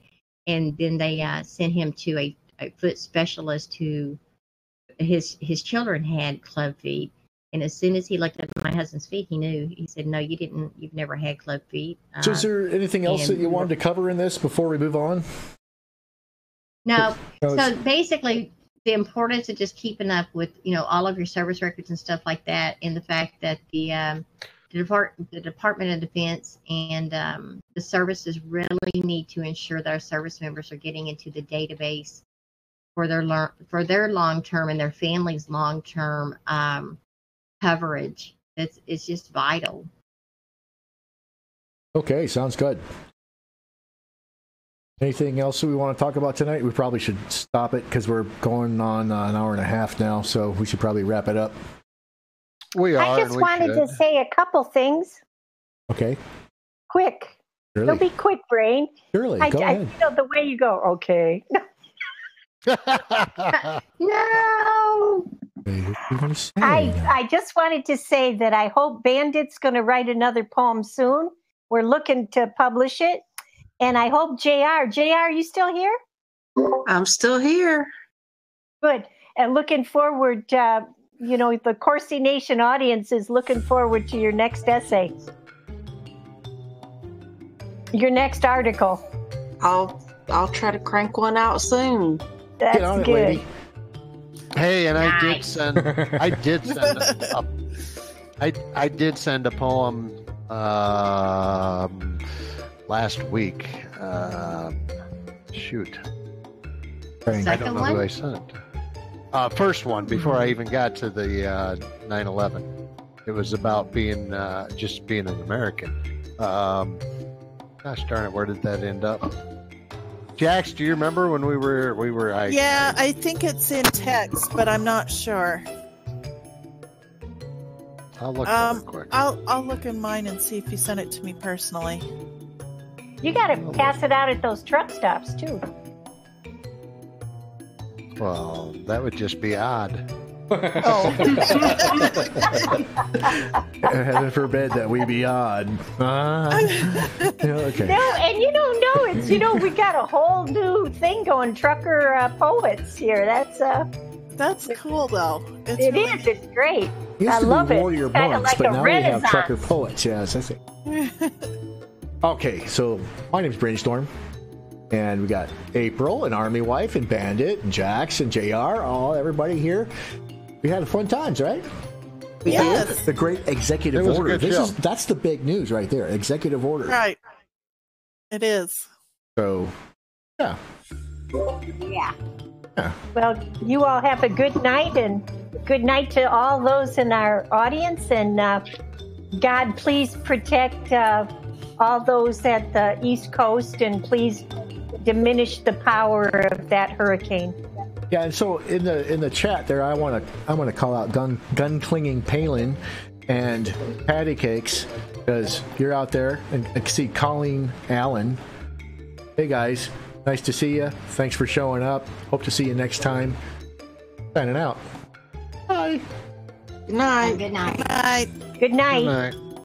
And then they sent him to a foot specialist who his children had club feet. And as soon as he looked at my husband's feet, he knew. He said, no, you didn't. You've never had club feet. So is there anything else that you wanted to cover in this before we move on? No. So basically, the importance of just keeping up with, all of your service records and stuff like that, and the fact that the Department of Defense and the services really need to ensure that our service members are getting into the database for their long-term and their families' long-term coverage. It's just vital. Okay, sounds good. Anything else that we want to talk about tonight? We probably should stop it because we're going on an hour and a half now, so we should probably wrap it up. I just wanted to say a couple things. Okay. Quick. Surely. Don't be quick, brain. Surely, go ahead. The way you go, okay. No. I just wanted to say that I hope Bandit's going to write another poem soon. We're looking to publish it. And I hope JR, are you still here? I'm still here. Good. And looking forward, the Corsi Nation audience is looking forward to your next essay. Your next article. I'll try to crank one out soon. That's Get on good. It, lady. Hey, and Nice. I did send a poem last week. Shoot. I don't know who I sent. First one, before I even got to the 9/11. It was about being just being an American. Gosh darn it, where did that end up? Jax, do you remember when we were? I think it's in text, but I'm not sure. I'll look real quick. I'll look in mine and see if you sent it to me personally. You got to pass it out at those truck stops too. Well, that would just be odd. Oh. Heaven forbid that we be odd. Okay. No, and you don't know it's we got a whole new thing going, trucker poets here. That's cool though. It's great. Used I to love be it. warrior Kinda monks, like but a now we have Renaissance. trucker poets. Yes, I see. Okay, so my name's Brainstorm, and we got April, an army wife, and Bandit, and Jax, and JR, everybody here. We had fun times, right? Yes. The great executive order. That's the big news right there. Executive order. Right. It is. So, yeah. Yeah. Well, you all have a good night, and good night to all those in our audience. And God, please protect all those at the East Coast, and please diminish the power of that hurricane. Yeah, and so in the chat there, I want to call out gun clinging Palin. and patty cakes, because you're out there. And I can see Colleen Allen. Hey guys, nice to see you. Thanks for showing up. Hope to see you next time. Signing out. Bye. Good night. Good night. Bye. Good night. Good night.